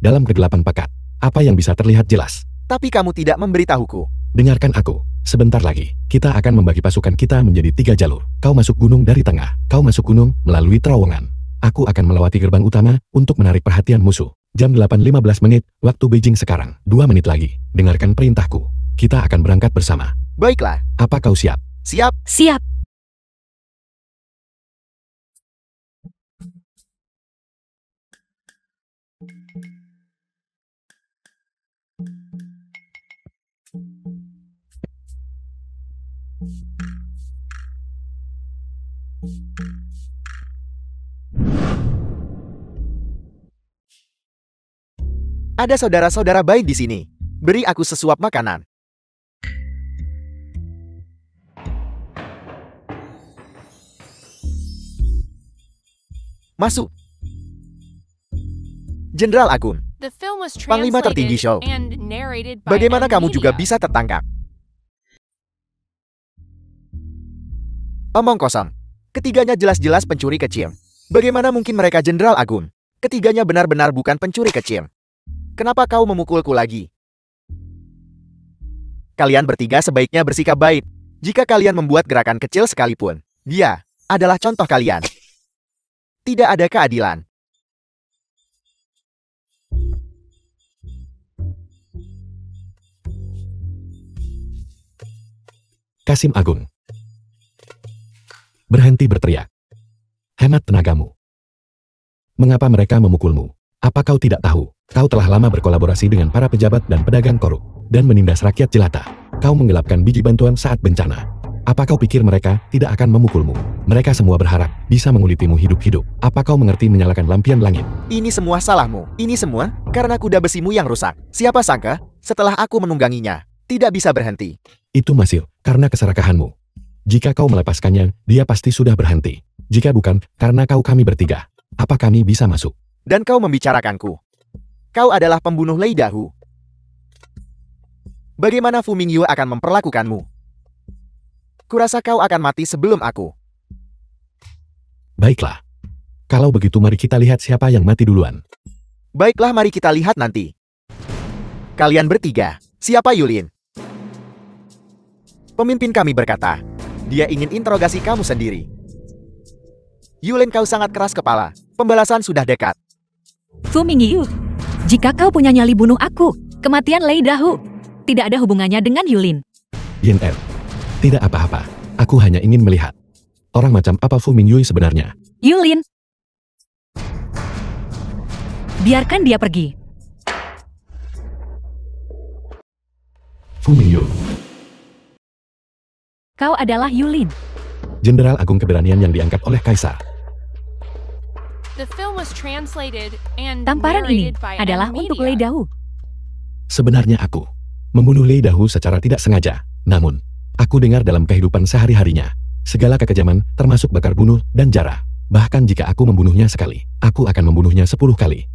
Dalam kegelapan pekat, apa yang bisa terlihat jelas? Tapi kamu tidak memberitahuku. Dengarkan aku. Sebentar lagi, kita akan membagi pasukan kita menjadi 3 jalur. Kau masuk gunung dari tengah. Kau masuk gunung melalui terowongan. Aku akan melewati gerbang utama untuk menarik perhatian musuh. Jam 8.15 menit, waktu Beijing sekarang. 2 menit lagi. Dengarkan perintahku. Kita akan berangkat bersama. Baiklah. Apa kau siap? Siap. Siap. Ada saudara-saudara baik di sini. Beri aku sesuap makanan. Masuk. Jenderal Agun, The film was Panglima tertinggi Shou. translated and narrated by Bagaimana kamu juga M-Media. bisa tertangkap? Omong kosong. Ketiganya jelas-jelas pencuri kecil. Bagaimana mungkin mereka Jenderal Agun? Ketiganya benar-benar bukan pencuri kecil. Kenapa kau memukulku lagi? Kalian bertiga sebaiknya bersikap baik. Jika kalian membuat gerakan kecil sekalipun, dia adalah contoh kalian. Tidak ada keadilan. Kasim Agung. Berhenti berteriak. Hemat tenagamu. Mengapa mereka memukulmu? Apa kau tidak tahu? Kau telah lama berkolaborasi dengan para pejabat dan pedagang korup, dan menindas rakyat jelata. Kau menggelapkan biji bantuan saat bencana. Apa kau pikir mereka tidak akan memukulmu? Mereka semua berharap bisa mengulitimu hidup-hidup. Apa kau mengerti menyalakan lampion langit? Ini semua salahmu. Ini semua karena kuda besimu yang rusak. Siapa sangka, setelah aku menungganginya, tidak bisa berhenti. Itu masih karena keserakahanmu. Jika kau melepaskannya, dia pasti sudah berhenti. Jika bukan, karena kami bertiga. Apa kami bisa masuk? Dan kau membicarakanku. Kau adalah pembunuh Lei Dahu. Bagaimana Fu Mingyu akan memperlakukanmu? Kurasa kau akan mati sebelum aku. Baiklah. Kalau begitu mari kita lihat siapa yang mati duluan. Baiklah, mari kita lihat nanti. Kalian bertiga, siapa Yulin? Pemimpin kami berkata, dia ingin interogasi kamu sendiri. Yulin, kau sangat keras kepala. Pembalasan sudah dekat. Fu Mingyu, jika kau punya nyali bunuh aku, kematian Lei Dahu tidak ada hubungannya dengan Yulin. Yin Er. Tidak apa-apa. Aku hanya ingin melihat. Orang macam apa Fu Mingyue sebenarnya? Yulin, biarkan dia pergi. Fu Mingyue. Kau adalah Yulin. Jenderal Agung keberanian yang diangkat oleh Kaisar. The film was translated and Tamparan ini narrated by adalah untuk Lei M-Media. Dahu. Sebenarnya aku membunuh Lei Dahu secara tidak sengaja. Namun, aku dengar dalam kehidupan sehari-harinya, segala kekejaman termasuk bakar bunuh dan jarah. Bahkan jika aku membunuhnya sekali, aku akan membunuhnya 10 kali.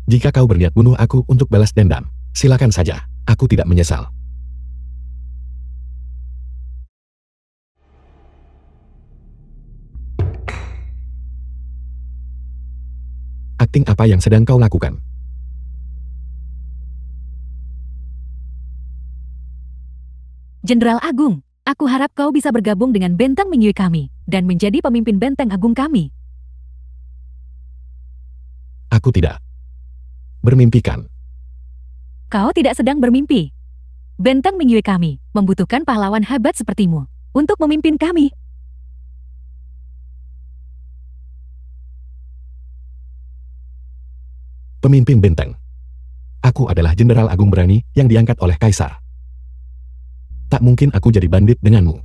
Jika kau berniat bunuh aku untuk balas dendam, silakan saja. Aku tidak menyesal. Akting apa yang sedang kau lakukan? Jenderal Agung, aku harap kau bisa bergabung dengan benteng Mingyue kami dan menjadi pemimpin benteng agung kami. Aku tidak bermimpikan. Kau tidak sedang bermimpi. Benteng Mingyue kami membutuhkan pahlawan hebat sepertimu untuk memimpin kami. Pemimpin benteng. Aku adalah Jenderal Agung berani yang diangkat oleh Kaisar. Tak mungkin aku jadi bandit denganmu.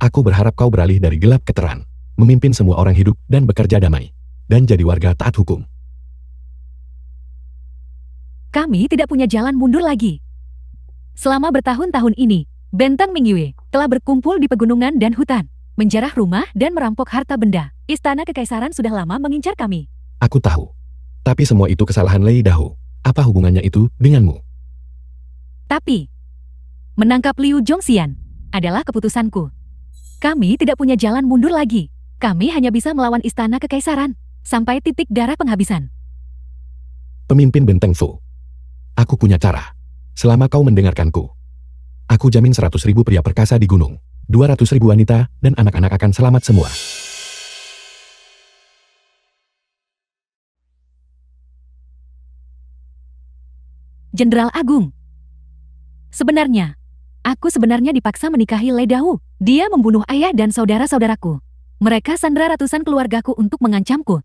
Aku berharap kau beralih dari gelap ke terang. memimpin semua orang hidup dan bekerja damai, dan jadi warga taat hukum. Kami tidak punya jalan mundur lagi. Selama bertahun-tahun ini, Benteng Mingyue telah berkumpul di pegunungan dan hutan, menjarah rumah dan merampok harta benda. Istana kekaisaran sudah lama mengincar kami. Aku tahu. Tapi semua itu kesalahan Lei Dahou. Apa hubungannya itu denganmu? Tapi, menangkap Liu Zhongxian adalah keputusanku. Kami tidak punya jalan mundur lagi. Kami hanya bisa melawan istana kekaisaran, sampai titik darah penghabisan. Pemimpin Benteng Fu. Aku punya cara. Selama kau mendengarkanku, aku jamin 100.000 pria perkasa di gunung, 200.000 wanita, dan anak-anak akan selamat semua. Jenderal Agung. Aku sebenarnya dipaksa menikahi Lei Dahou. Dia membunuh ayah dan saudara-saudaraku. Mereka sandera ratusan keluargaku untuk mengancamku.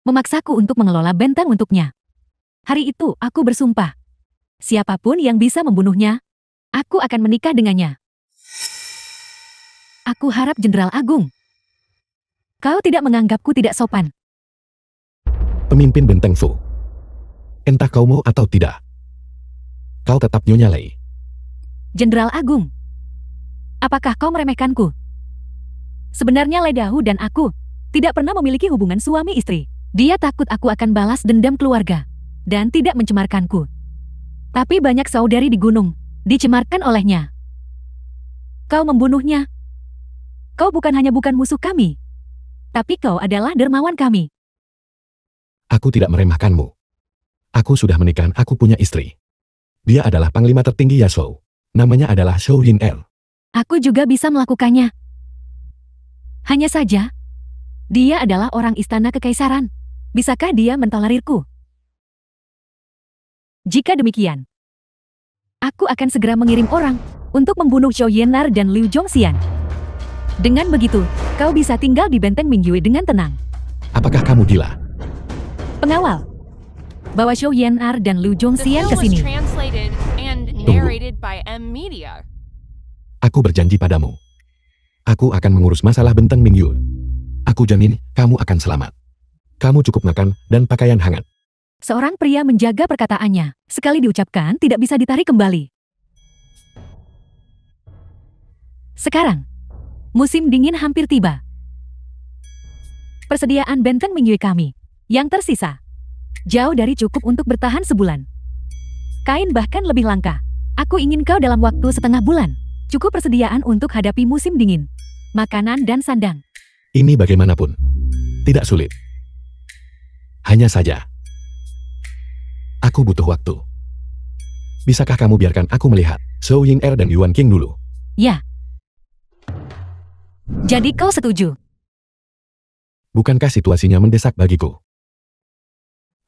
Memaksaku untuk mengelola benteng untuknya. Hari itu aku bersumpah. Siapapun yang bisa membunuhnya, aku akan menikah dengannya. Aku harap Jenderal Agung, kau tidak menganggapku tidak sopan. Pemimpin Benteng Fu. Entah kau mau atau tidak, kau tetap Nyonya Lei. Jenderal Agung, apakah kau meremehkanku? Sebenarnya Lei Dahou dan aku tidak pernah memiliki hubungan suami istri. Dia takut aku akan balas dendam keluarga dan tidak mencemarkanku. Tapi banyak saudari di gunung dicemarkan olehnya. Kau membunuhnya. Kau bukan musuh kami, tapi kau adalah dermawan kami. Aku tidak meremehkanmu. Aku sudah menikah, aku punya istri. Dia adalah panglima tertinggi Yashou. Namanya adalah Shou Yin-er. Aku juga bisa melakukannya. Hanya saja, dia adalah orang istana kekaisaran. Bisakah dia mentolerirku? Jika demikian, aku akan segera mengirim orang untuk membunuh Zhou Yan'er dan Liu Zhongxian. Dengan begitu, kau bisa tinggal di benteng Mingyue dengan tenang. Apakah kamu gila? Pengawal, bawa Zhou Yan'er dan Liu The Zhongxian film ke was sini. translated and narrated by M Media. Aku berjanji padamu. Aku akan mengurus masalah benteng Mingyue. Aku jamin kamu akan selamat. Kamu cukup makan dan pakaian hangat. Seorang pria menjaga perkataannya. Sekali diucapkan, tidak bisa ditarik kembali. Sekarang, musim dingin hampir tiba. Persediaan benteng Mingyue kami yang tersisa jauh dari cukup untuk bertahan sebulan. Kain bahkan lebih langka. Aku ingin kau dalam waktu setengah bulan. Cukup persediaan untuk hadapi musim dingin. Makanan dan sandang. Ini bagaimanapun tidak sulit. Hanya saja, aku butuh waktu. Bisakah kamu biarkan aku melihat Zhou Yin-er dan Yuan Qing dulu? Ya. Jadi kau setuju? Bukankah situasinya mendesak bagiku?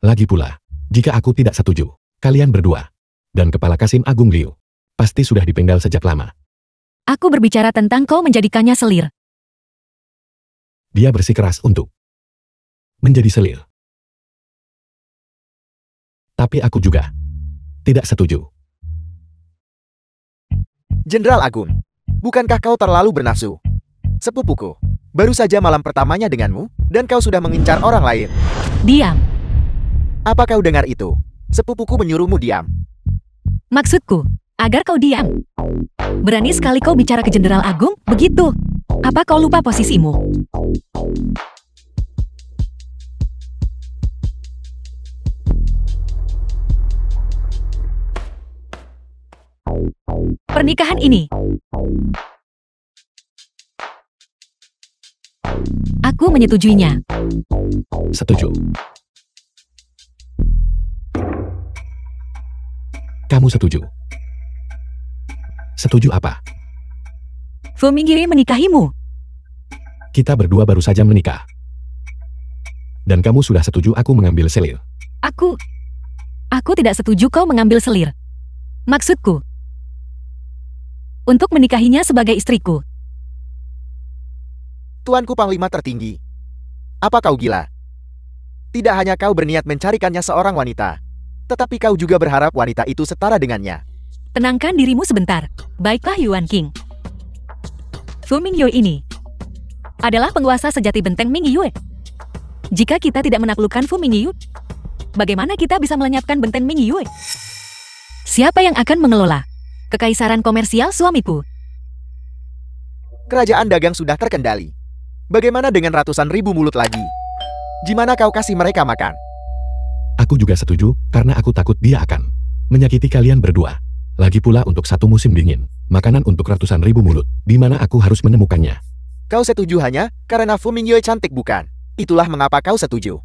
Lagi pula, jika aku tidak setuju, kalian berdua dan Kepala Kasim Agung Liu pasti sudah dipenggal sejak lama. Aku berbicara tentang kau menjadikannya selir. Dia bersikeras untuk menjadi selir. Tapi aku juga tidak setuju. Jenderal Agung, bukankah kau terlalu bernafsu? Sepupuku, baru saja malam pertamanya denganmu, dan kau sudah mengincar orang lain. Diam. Apa kau dengar itu? Sepupuku menyuruhmu diam. Maksudku, agar kau diam. Berani sekali kau bicara ke Jenderal Agung, begitu. Apa kau lupa posisimu? Pernikahan ini, aku menyetujuinya. Setuju. Kamu setuju? Setuju apa? Fu Mingyue menikahimu. Kita berdua baru saja menikah. Dan kamu sudah setuju aku mengambil selir. Aku tidak setuju kau mengambil selir. Maksudku, untuk menikahinya sebagai istriku. Tuanku Panglima tertinggi. Apa kau gila? Tidak hanya kau berniat mencarikannya seorang wanita, tetapi kau juga berharap wanita itu setara dengannya. Tenangkan dirimu sebentar. Baiklah Yuan Qing. Fu Mingyue ini adalah penguasa sejati benteng Mingyue. Jika kita tidak menaklukkan Fu Mingyue, bagaimana kita bisa melenyapkan benteng Mingyue? Siapa yang akan mengelola kekaisaran komersial suamiku? Kerajaan dagang sudah terkendali. Bagaimana dengan ratusan ribu mulut lagi? Gimana kau kasih mereka makan? Aku juga setuju, karena aku takut dia akan menyakiti kalian berdua. Lagi pula untuk satu musim dingin, makanan untuk ratusan ribu mulut, di mana aku harus menemukannya. Kau setuju hanya karena Fu Mingyue cantik bukan? Itulah mengapa kau setuju.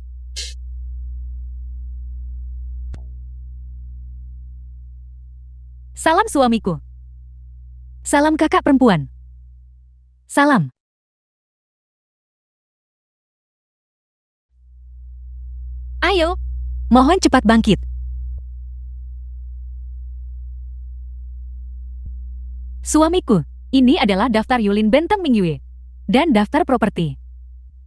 Salam suamiku. Salam kakak perempuan. Salam. Ayo, mohon cepat bangkit. Suamiku, ini adalah daftar Yulin Benteng Mingyue dan daftar properti.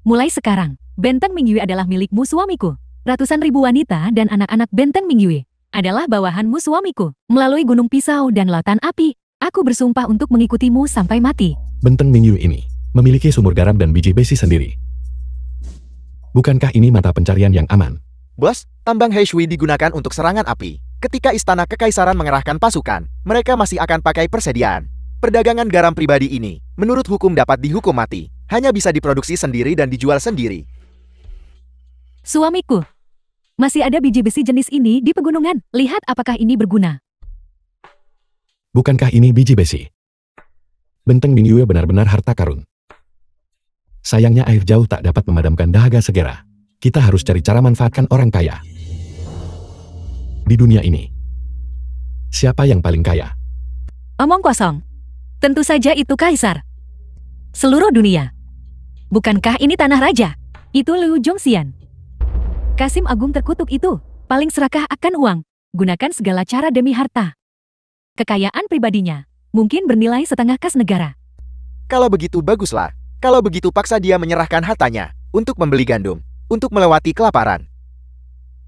Mulai sekarang, Benteng Mingyue adalah milikmu suamiku. Ratusan ribu wanita dan anak-anak Benteng Mingyue adalah bawahanmu suamiku. Melalui gunung pisau dan lautan api, aku bersumpah untuk mengikutimu sampai mati. Benteng Mingyue ini memiliki sumur garam dan biji besi sendiri. Bukankah ini mata pencarian yang aman? Bos, tambang Heishui digunakan untuk serangan api. Ketika istana kekaisaran mengerahkan pasukan, mereka masih akan pakai persediaan. Perdagangan garam pribadi ini, menurut hukum dapat dihukum mati. Hanya bisa diproduksi sendiri dan dijual sendiri. Suamiku, masih ada biji besi jenis ini di pegunungan. Lihat apakah ini berguna. Bukankah ini biji besi? Benteng Mingyue benar-benar harta karun. Sayangnya air jauh tak dapat memadamkan dahaga segera. Kita harus cari cara manfaatkan orang kaya. Di dunia ini, siapa yang paling kaya? Omong kosong. Tentu saja itu kaisar. Seluruh dunia. Bukankah ini tanah raja? Itu Liu Zhongxian. Kasim Agung terkutuk itu, paling serakah akan uang. Gunakan segala cara demi harta. Kekayaan pribadinya mungkin bernilai setengah kas negara. Kalau begitu baguslah. Kalau begitu paksa dia menyerahkan hartanya untuk membeli gandum, untuk melewati kelaparan.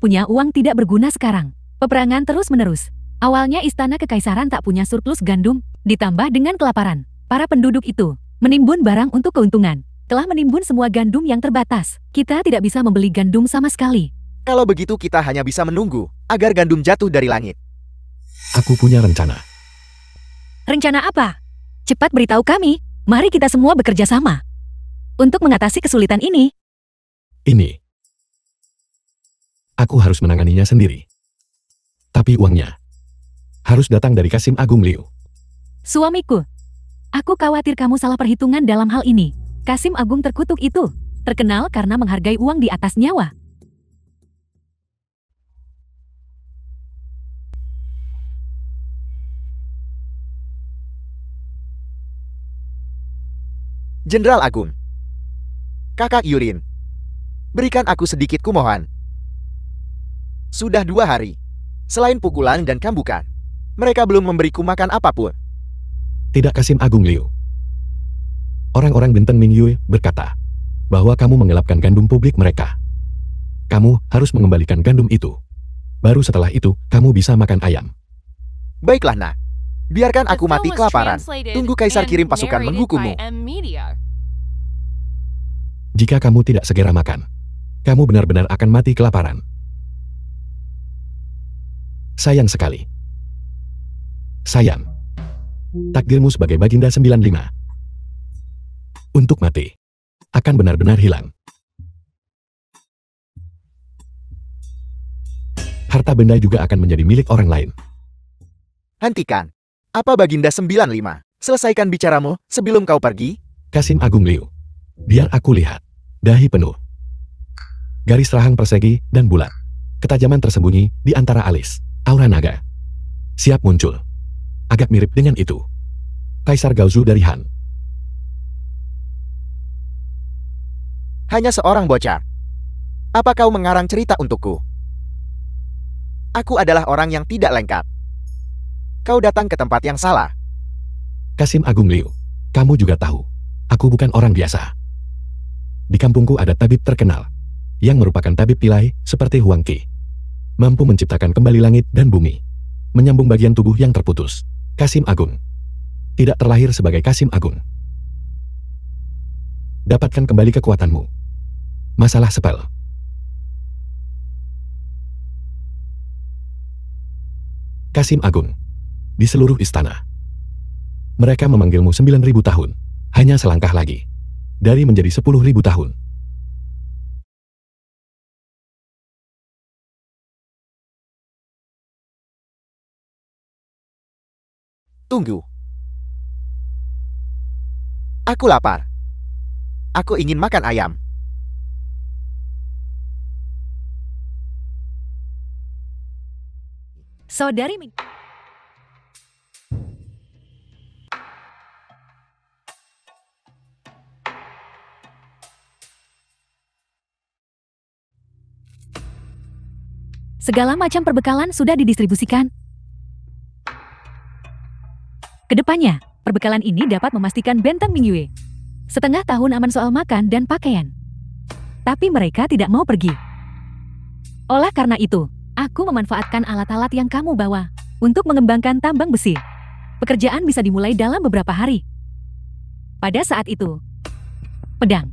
Punya uang tidak berguna sekarang. Peperangan terus-menerus. Awalnya istana kekaisaran tak punya surplus gandum, ditambah dengan kelaparan. Para penduduk itu menimbun barang untuk keuntungan. Telah menimbun semua gandum yang terbatas. Kita tidak bisa membeli gandum sama sekali. Kalau begitu kita hanya bisa menunggu agar gandum jatuh dari langit. Aku punya rencana. Rencana apa? Cepat beritahu kami. Mari kita semua bekerja sama untuk mengatasi kesulitan ini. Ini. Aku harus menanganinya sendiri. Tapi uangnya harus datang dari Kasim Agung Liu. Suamiku, aku khawatir kamu salah perhitungan dalam hal ini. Kasim Agung terkutuk itu terkenal karena menghargai uang di atas nyawa. Jenderal Agung. Kakak Yulin. Berikan aku sedikit kumohon. Sudah 2 hari. Selain pukulan dan cambukan, mereka belum memberiku makan apapun. Tidak Kasim Agung Liu. Orang-orang Benteng Mingyue berkata bahwa kamu mengelapkan gandum publik mereka. Kamu harus mengembalikan gandum itu. Baru setelah itu, kamu bisa makan ayam. Baiklah, nak. Biarkan aku The film mati was kelaparan. translated Tunggu Kaisar and kirim pasukan narrated menghukummu. by M-Media. Jika kamu tidak segera makan, kamu benar-benar akan mati kelaparan. Sayang sekali. Sayang. Takdirmu sebagai Baginda 95 untuk mati akan benar-benar hilang. Harta benda juga akan menjadi milik orang lain. Hentikan. Apa Baginda 95? Selesaikan bicaramu sebelum kau pergi. Kasim Agung Liu. Biar aku lihat. Dahi penuh. Garis rahang persegi dan bulat. Ketajaman tersembunyi di antara alis. Aura naga. Siap muncul. Agak mirip dengan itu. Kaisar Gaozu dari Han. Hanya seorang bocah. Apa kau mengarang cerita untukku? Aku adalah orang yang tidak lengkap. Kau datang ke tempat yang salah. Kasim Agung Liu. Kamu juga tahu. Aku bukan orang biasa. Di kampungku ada tabib terkenal. Yang merupakan tabib pilai seperti Huang Qi. Mampu menciptakan kembali langit dan bumi. Menyambung bagian tubuh yang terputus. Kasim Agung. Tidak terlahir sebagai Kasim Agung. Dapatkan kembali kekuatanmu. Masalah spell. Kasim Agung. Di seluruh istana. Mereka memanggilmu 9.000 tahun. Hanya selangkah lagi. Dari menjadi 10.000 tahun. Tunggu. Aku lapar. Aku ingin makan ayam. Saudari Ming. Segala macam perbekalan sudah didistribusikan. Kedepannya, perbekalan ini dapat memastikan benteng Mingyue setengah tahun aman soal makan dan pakaian. Tapi mereka tidak mau pergi. Oleh karena itu, aku memanfaatkan alat-alat yang kamu bawa untuk mengembangkan tambang besi. Pekerjaan bisa dimulai dalam beberapa hari. Pada saat itu, pedang,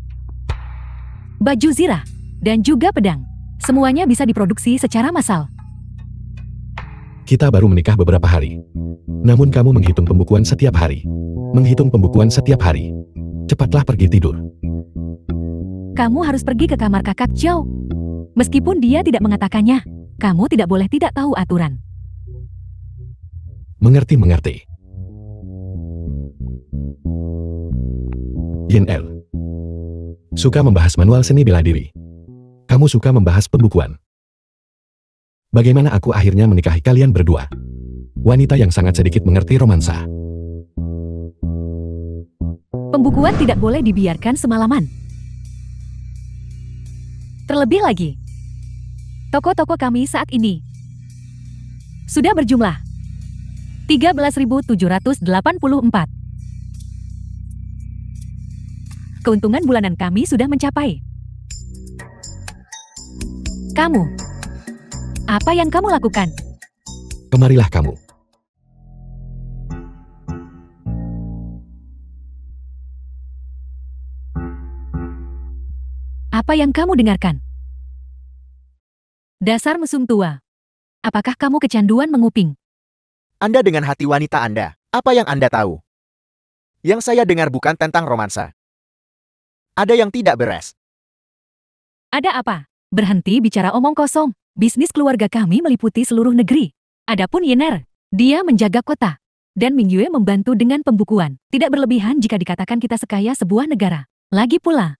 baju zirah, dan juga pedang, semuanya bisa diproduksi secara massal. Kita baru menikah beberapa hari. Namun kamu menghitung pembukuan setiap hari. Menghitung pembukuan setiap hari. Cepatlah pergi tidur. Kamu harus pergi ke kamar kakak Zhao. Meskipun dia tidak mengatakannya, kamu tidak boleh tidak tahu aturan. Mengerti. Yin Er. Suka membahas manual seni bela diri. Kamu suka membahas pembukuan. Bagaimana aku akhirnya menikahi kalian berdua? Wanita yang sangat sedikit mengerti romansa. Pembukuan tidak boleh dibiarkan semalaman. Terlebih lagi, toko-toko kami saat ini sudah berjumlah 13.784. Keuntungan bulanan kami sudah mencapai. Kamu, apa yang kamu lakukan? Kemarilah kamu. Apa yang kamu dengarkan? Dasar mesum tua. Apakah kamu kecanduan menguping? Anda dengan hati wanita Anda, apa yang Anda tahu? Yang saya dengar bukan tentang romansa. Ada yang tidak beres. Ada apa? Berhenti bicara omong kosong. Bisnis keluarga kami meliputi seluruh negeri. Adapun Yener, dia menjaga kota. Dan Mingyue membantu dengan pembukuan. Tidak berlebihan jika dikatakan kita sekaya sebuah negara. Lagi pula,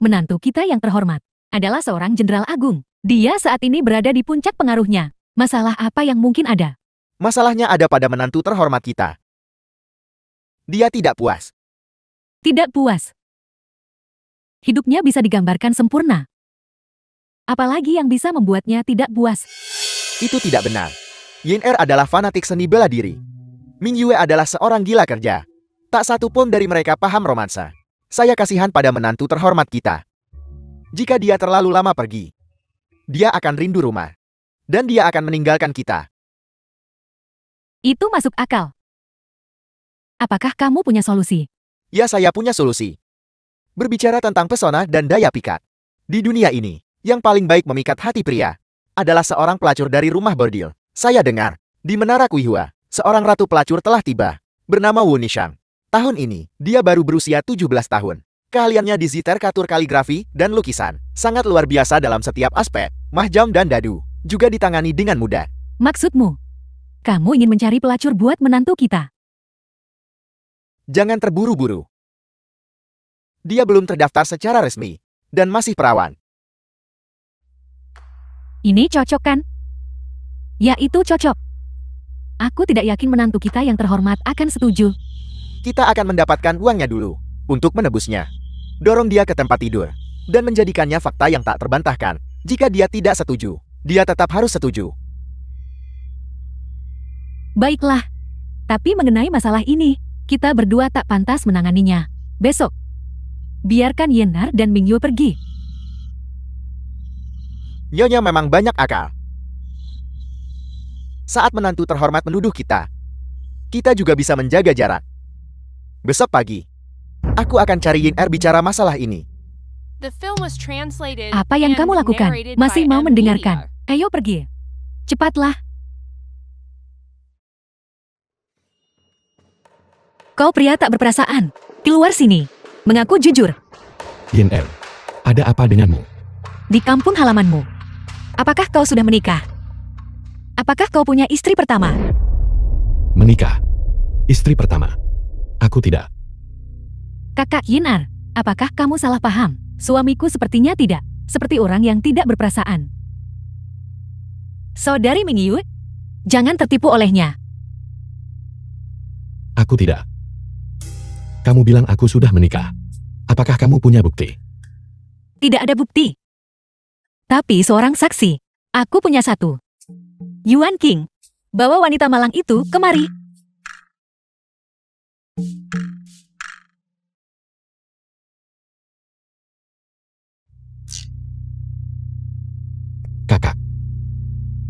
menantu kita yang terhormat adalah seorang jenderal agung. Dia saat ini berada di puncak pengaruhnya. Masalah apa yang mungkin ada? Masalahnya ada pada menantu terhormat kita. Dia tidak puas. Tidak puas. Hidupnya bisa digambarkan sempurna. Apalagi yang bisa membuatnya tidak puas? Itu tidak benar. Yin Er adalah fanatik seni bela diri. Mingyue adalah seorang gila kerja. Tak satu pun dari mereka paham romansa. Saya kasihan pada menantu terhormat kita. Jika dia terlalu lama pergi, dia akan rindu rumah. Dan dia akan meninggalkan kita. Itu masuk akal. Apakah kamu punya solusi? Ya, saya punya solusi. Berbicara tentang pesona dan daya pikat. Di dunia ini, yang paling baik memikat hati pria adalah seorang pelacur dari rumah bordil. Saya dengar, di Menara Kuihua, seorang ratu pelacur telah tiba, bernama Wu Nishang. Tahun ini, dia baru berusia 17 tahun. Keahliannya di ziterkatur kaligrafi dan lukisan sangat luar biasa dalam setiap aspek. Mahjam dan dadu juga ditangani dengan mudah. Maksudmu, kamu ingin mencari pelacur buat menantu kita? Jangan terburu-buru. Dia belum terdaftar secara resmi dan masih perawan. Ini cocok kan? Ya, itu cocok. Aku tidak yakin menantu kita yang terhormat akan setuju. Kita akan mendapatkan uangnya dulu untuk menebusnya. Dorong dia ke tempat tidur dan menjadikannya fakta yang tak terbantahkan. Jika dia tidak setuju, dia tetap harus setuju. Baiklah. Tapi mengenai masalah ini, kita berdua tak pantas menanganinya. Besok, biarkan Yenar dan Mingyue pergi. Nyonya memang banyak akal. Saat menantu terhormat menuduh kita, kita juga bisa menjaga jarak. Besok pagi, Aku akan cari Yin Er bicara masalah ini. The film was translated Apa yang and kamu lakukan? narrated Masih by mau M. mendengarkan? Media. Ayo pergi. Cepatlah. Kau pria tak berperasaan. Keluar sini. Mengaku jujur. Yin Er, ada apa denganmu? Di kampung halamanmu. Apakah kau sudah menikah? Apakah kau punya istri pertama? Menikah. Istri pertama. Aku tidak. Kakak Yinar, apakah kamu salah paham? Suamiku sepertinya tidak. Seperti orang yang tidak berperasaan. Saudari Mingyu, jangan tertipu olehnya. Aku tidak. Kamu bilang aku sudah menikah. Apakah kamu punya bukti? Tidak ada bukti. Tapi seorang saksi. Aku punya satu. Yuan King, bawa wanita malang itu kemari. Kakak.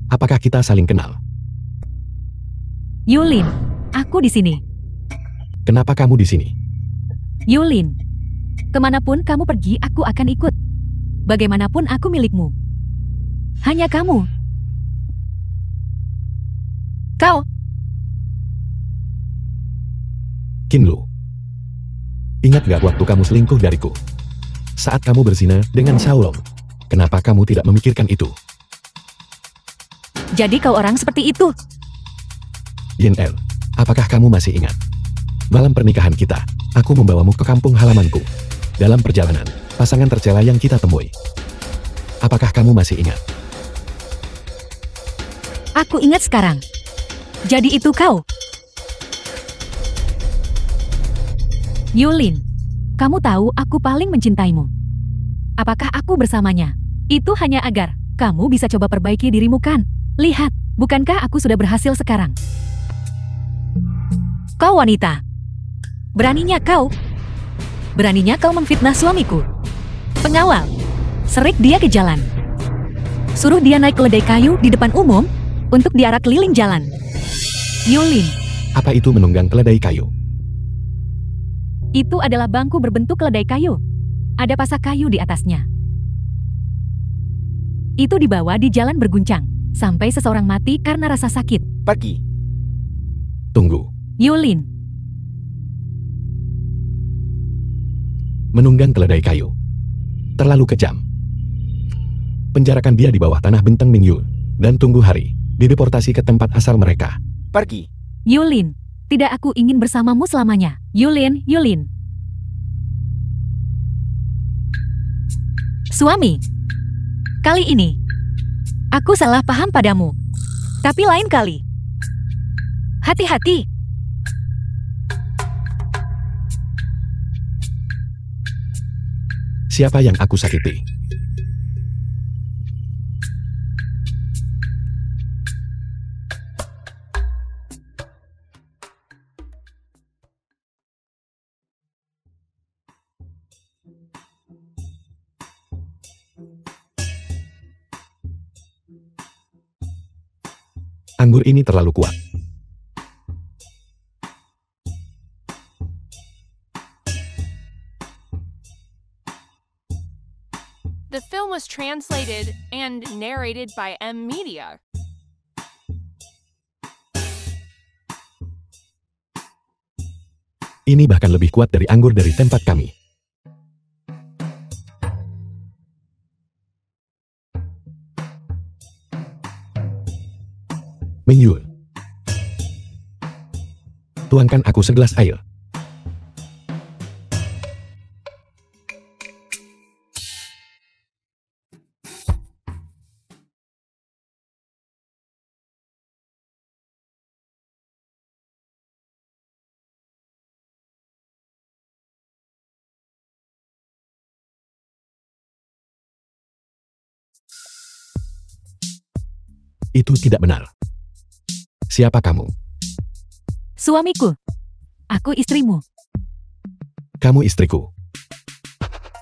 Apakah kita saling kenal? Yulin, aku di sini. Kenapa kamu di sini? Yulin, kemanapun kamu pergi aku akan ikut. Bagaimanapun aku milikmu. Hanya kamu. Kau, Kinlu. Ingat gak waktu kamu selingkuh dariku? Saat kamu berzina dengan Shaolong. Kenapa kamu tidak memikirkan itu? jadi kau orang seperti itu. Yin Er, apakah kamu masih ingat? Malam pernikahan kita, aku membawamu ke kampung halamanku. Dalam perjalanan, pasangan tercela yang kita temui. Apakah kamu masih ingat? Aku ingat sekarang. Jadi itu kau. Yulin, kamu tahu aku paling mencintaimu. Apakah aku bersamanya? Itu hanya agar kamu bisa coba perbaiki dirimu kan? Lihat, bukankah aku sudah berhasil sekarang? Kau wanita. Beraninya kau memfitnah suamiku. Pengawal, serik dia ke jalan. Suruh dia naik keledai kayu di depan umum untuk diarak keliling jalan. Yulin, Apa itu menunggang keledai kayu? itu adalah bangku berbentuk keledai kayu. Ada pasak kayu di atasnya. Itu dibawa di jalan berguncang, sampai seseorang mati karena rasa sakit. Pergi. Tunggu. Yulin, Menunggang keledai kayu. Terlalu kejam. Penjarakan dia di bawah tanah Benteng Mingyu. Dan tunggu hari. Dideportasi ke tempat asal mereka. Pergi. Yulin, tidak, aku ingin bersamamu selamanya. Yulin. Suami, kali ini aku salah paham padamu. Tapi lain kali, hati-hati. Siapa yang aku sakiti? Anggur ini terlalu kuat. The film was translated and narrated by M. Media. Ini bahkan lebih kuat dari anggur dari tempat kami. Mingyu. Tuangkan aku segelas air. Itu tidak benar. Siapa kamu? Suamiku, aku istrimu. Kamu istriku.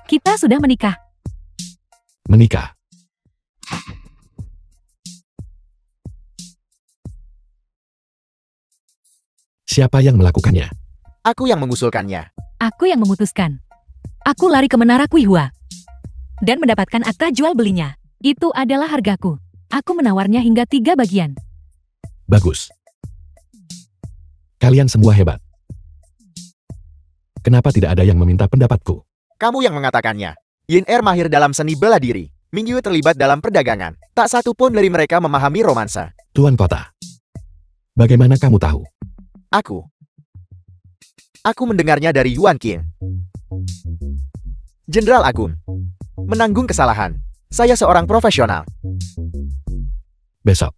Kita sudah menikah. Menikah. Siapa yang melakukannya? Aku yang mengusulkannya. Aku yang memutuskan. Aku lari ke Menara Kuihua dan mendapatkan akta jual belinya. Itu adalah hargaku. Aku menawarnya hingga 3 bagian. Bagus. Kalian semua hebat. Kenapa tidak ada yang meminta pendapatku? Kamu yang mengatakannya. Yin Er mahir dalam seni bela diri. Mingyu terlibat dalam perdagangan. Tak satu pun dari mereka memahami romansa. Tuan Kota. Bagaimana kamu tahu? Aku mendengarnya dari Yuan Qing. Jenderal Agung. Menanggung kesalahan. Saya seorang profesional. Besok.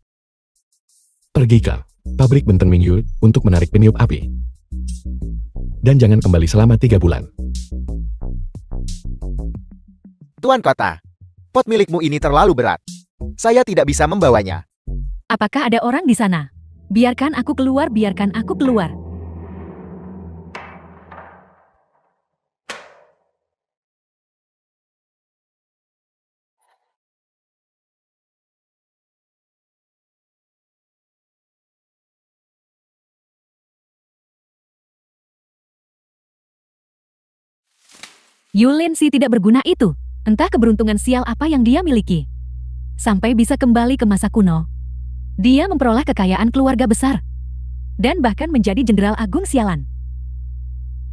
Pergi ke pabrik Benteng Mingyu untuk menarik peniup api. Dan jangan kembali selama 3 bulan. Tuan Kota, pot milikmu ini terlalu berat. Saya tidak bisa membawanya. Apakah ada orang di sana? Biarkan aku keluar, biarkan aku keluar. Yulin si tidak berguna itu. Entah keberuntungan sial apa yang dia miliki. Sampai bisa kembali ke masa kuno. Dia memperoleh kekayaan keluarga besar. Dan bahkan menjadi jenderal agung sialan.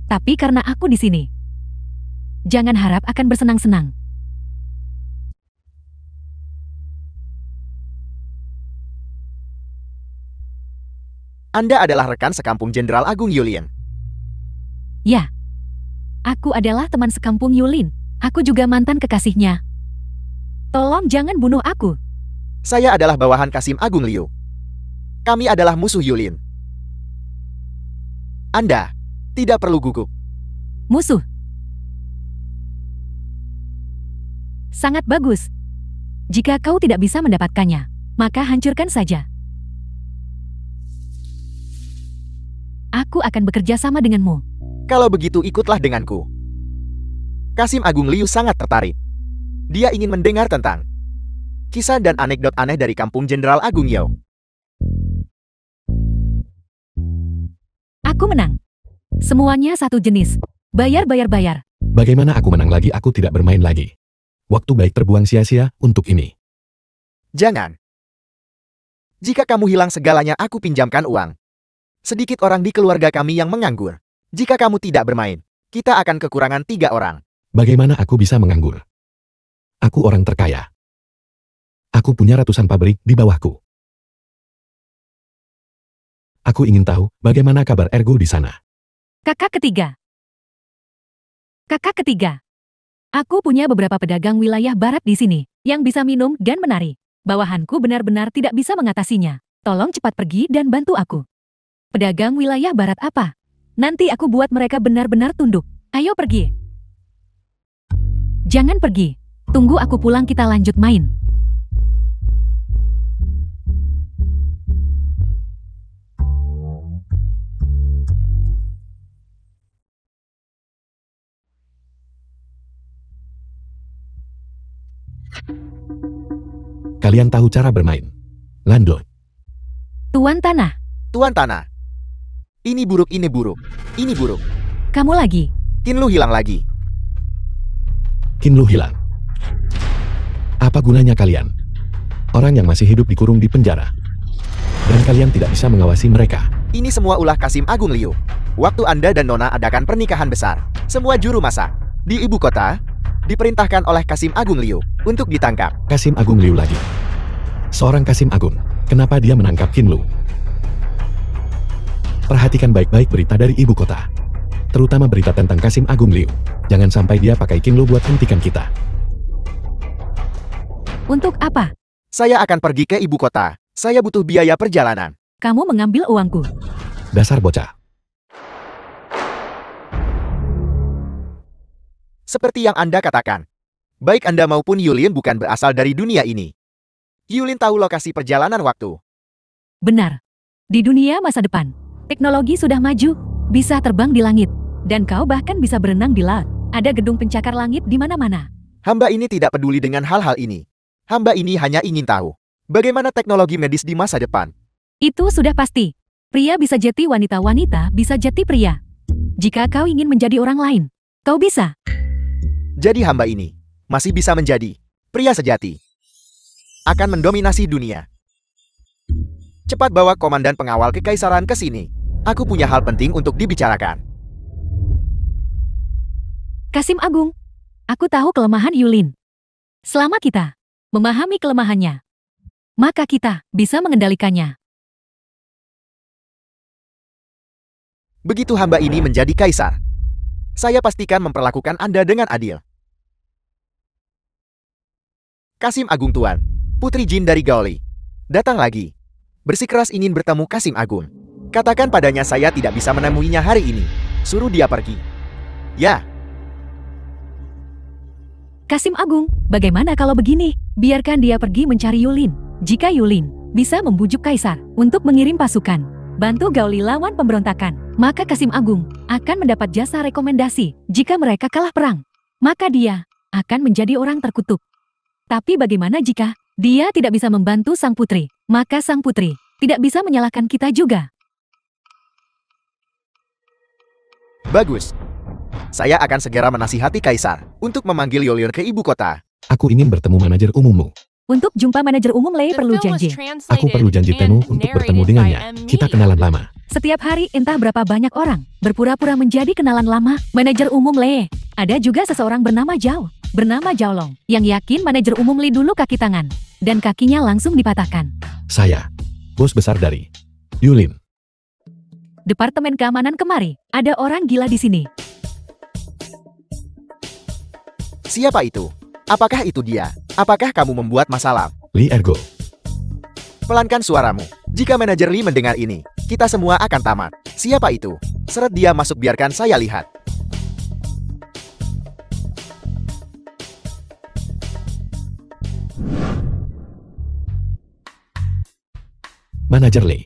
Tapi karena aku di sini, jangan harap akan bersenang-senang. Anda adalah rekan sekampung Jenderal Agung Yulin. Ya. Aku adalah teman sekampung Yulin. Aku juga mantan kekasihnya. Tolong jangan bunuh aku. Saya adalah bawahan Kasim Agung Liu. Kami adalah musuh Yulin. Anda tidak perlu gugup. Musuh. Sangat bagus. Jika kau tidak bisa mendapatkannya, maka hancurkan saja. Aku akan bekerja sama denganmu. Kalau begitu ikutlah denganku. Kasim Agung Liu sangat tertarik. Dia ingin mendengar tentang kisah dan anekdot aneh dari kampung Jenderal Agung Yao. Aku menang. Semuanya satu jenis. Bayar. Bagaimana aku menang lagi? Aku tidak bermain lagi. Waktu baik terbuang sia-sia untuk ini. Jangan. Jika kamu hilang segalanya, aku pinjamkan uang. Sedikit orang di keluarga kami yang menganggur. Jika kamu tidak bermain, kita akan kekurangan 3 orang. Bagaimana aku bisa menganggur? Aku orang terkaya. Aku punya ratusan pabrik di bawahku. Aku ingin tahu bagaimana kabar Ergo di sana. Kakak ketiga. Aku punya beberapa pedagang wilayah barat di sini yang bisa minum dan menari. Bawahanku benar-benar tidak bisa mengatasinya. Tolong cepat pergi dan bantu aku. Pedagang wilayah barat apa? Nanti aku buat mereka benar-benar tunduk. Ayo pergi. Jangan pergi. Tunggu aku pulang, kita lanjut main. Kalian tahu cara bermain. Landlord. Tuan Tanah. Tuan Tanah. Ini buruk, ini buruk. Ini buruk. Kamu lagi. Qinlu hilang lagi. Qinlu hilang. Apa gunanya kalian? Orang yang masih hidup dikurung di penjara. Dan kalian tidak bisa mengawasi mereka. Ini semua ulah Kasim Agung Liu. Waktu Anda dan Nona adakan pernikahan besar, semua juru masak di ibu kota diperintahkan oleh Kasim Agung Liu untuk ditangkap. Kasim Agung Liu lagi. Seorang Kasim Agung. Kenapa dia menangkap Qinlu? Perhatikan baik-baik berita dari ibu kota. Terutama berita tentang Kasim Agung Liu. Jangan sampai dia pakai Qinlu buat hentikan kita. Untuk apa? Saya akan pergi ke ibu kota. Saya butuh biaya perjalanan. Kamu mengambil uangku. Dasar bocah. Seperti yang Anda katakan. Baik Anda maupun Yulin bukan berasal dari dunia ini. Yulin tahu lokasi perjalanan waktu. Benar. Di dunia masa depan, teknologi sudah maju, bisa terbang di langit, dan kau bahkan bisa berenang di laut. Ada gedung pencakar langit di mana-mana. Hamba ini tidak peduli dengan hal-hal ini. Hamba ini hanya ingin tahu bagaimana teknologi medis di masa depan. Itu sudah pasti. Pria bisa jadi wanita, wanita bisa jadi pria. Jika kau ingin menjadi orang lain, kau bisa. Jadi hamba ini masih bisa menjadi pria sejati. Akan mendominasi dunia. Cepat bawa komandan pengawal kekaisaran ke sini. Aku punya hal penting untuk dibicarakan. Kasim Agung, aku tahu kelemahan Yulin. Selama kita memahami kelemahannya, maka kita bisa mengendalikannya. Begitu hamba ini menjadi kaisar, saya pastikan memperlakukan Anda dengan adil. Kasim Agung Tuan, Putri Jin dari Gaoli, datang lagi. Bersikeras ingin bertemu Kasim Agung. Katakan padanya saya tidak bisa menemuinya hari ini. Suruh dia pergi. Ya. Kasim Agung, bagaimana kalau begini? Biarkan dia pergi mencari Yulin. Jika Yulin bisa membujuk kaisar untuk mengirim pasukan, bantu Gaoli lawan pemberontakan, maka Kasim Agung akan mendapat jasa rekomendasi. Jika mereka kalah perang, maka dia akan menjadi orang terkutuk. Tapi bagaimana jika dia tidak bisa membantu sang putri? Maka sang putri tidak bisa menyalahkan kita juga. Bagus. Saya akan segera menasihati kaisar untuk memanggil Yulin ke ibu kota. Aku ingin bertemu manajer umummu. Untuk jumpa manajer umum Lei The perlu film was janji. Aku perlu janji translated Temu untuk and bertemu narrated dengannya. by M. Kita Media. kenalan lama. Setiap hari entah berapa banyak orang berpura-pura menjadi kenalan lama manajer umum Lei. Ada juga seseorang bernama Zhao Long, yang yakin manajer umum Li dulu kaki tangan, dan kakinya langsung dipatahkan. Saya, bos besar dari Yulin. Departemen keamanan kemari, ada orang gila di sini. Siapa itu? Apakah itu dia? Apakah kamu membuat masalah? Li Ergo. Pelankan suaramu. Jika manajer Lee mendengar ini, kita semua akan tamat. Siapa itu? Seret dia masuk, biarkan saya lihat. Manajer Li.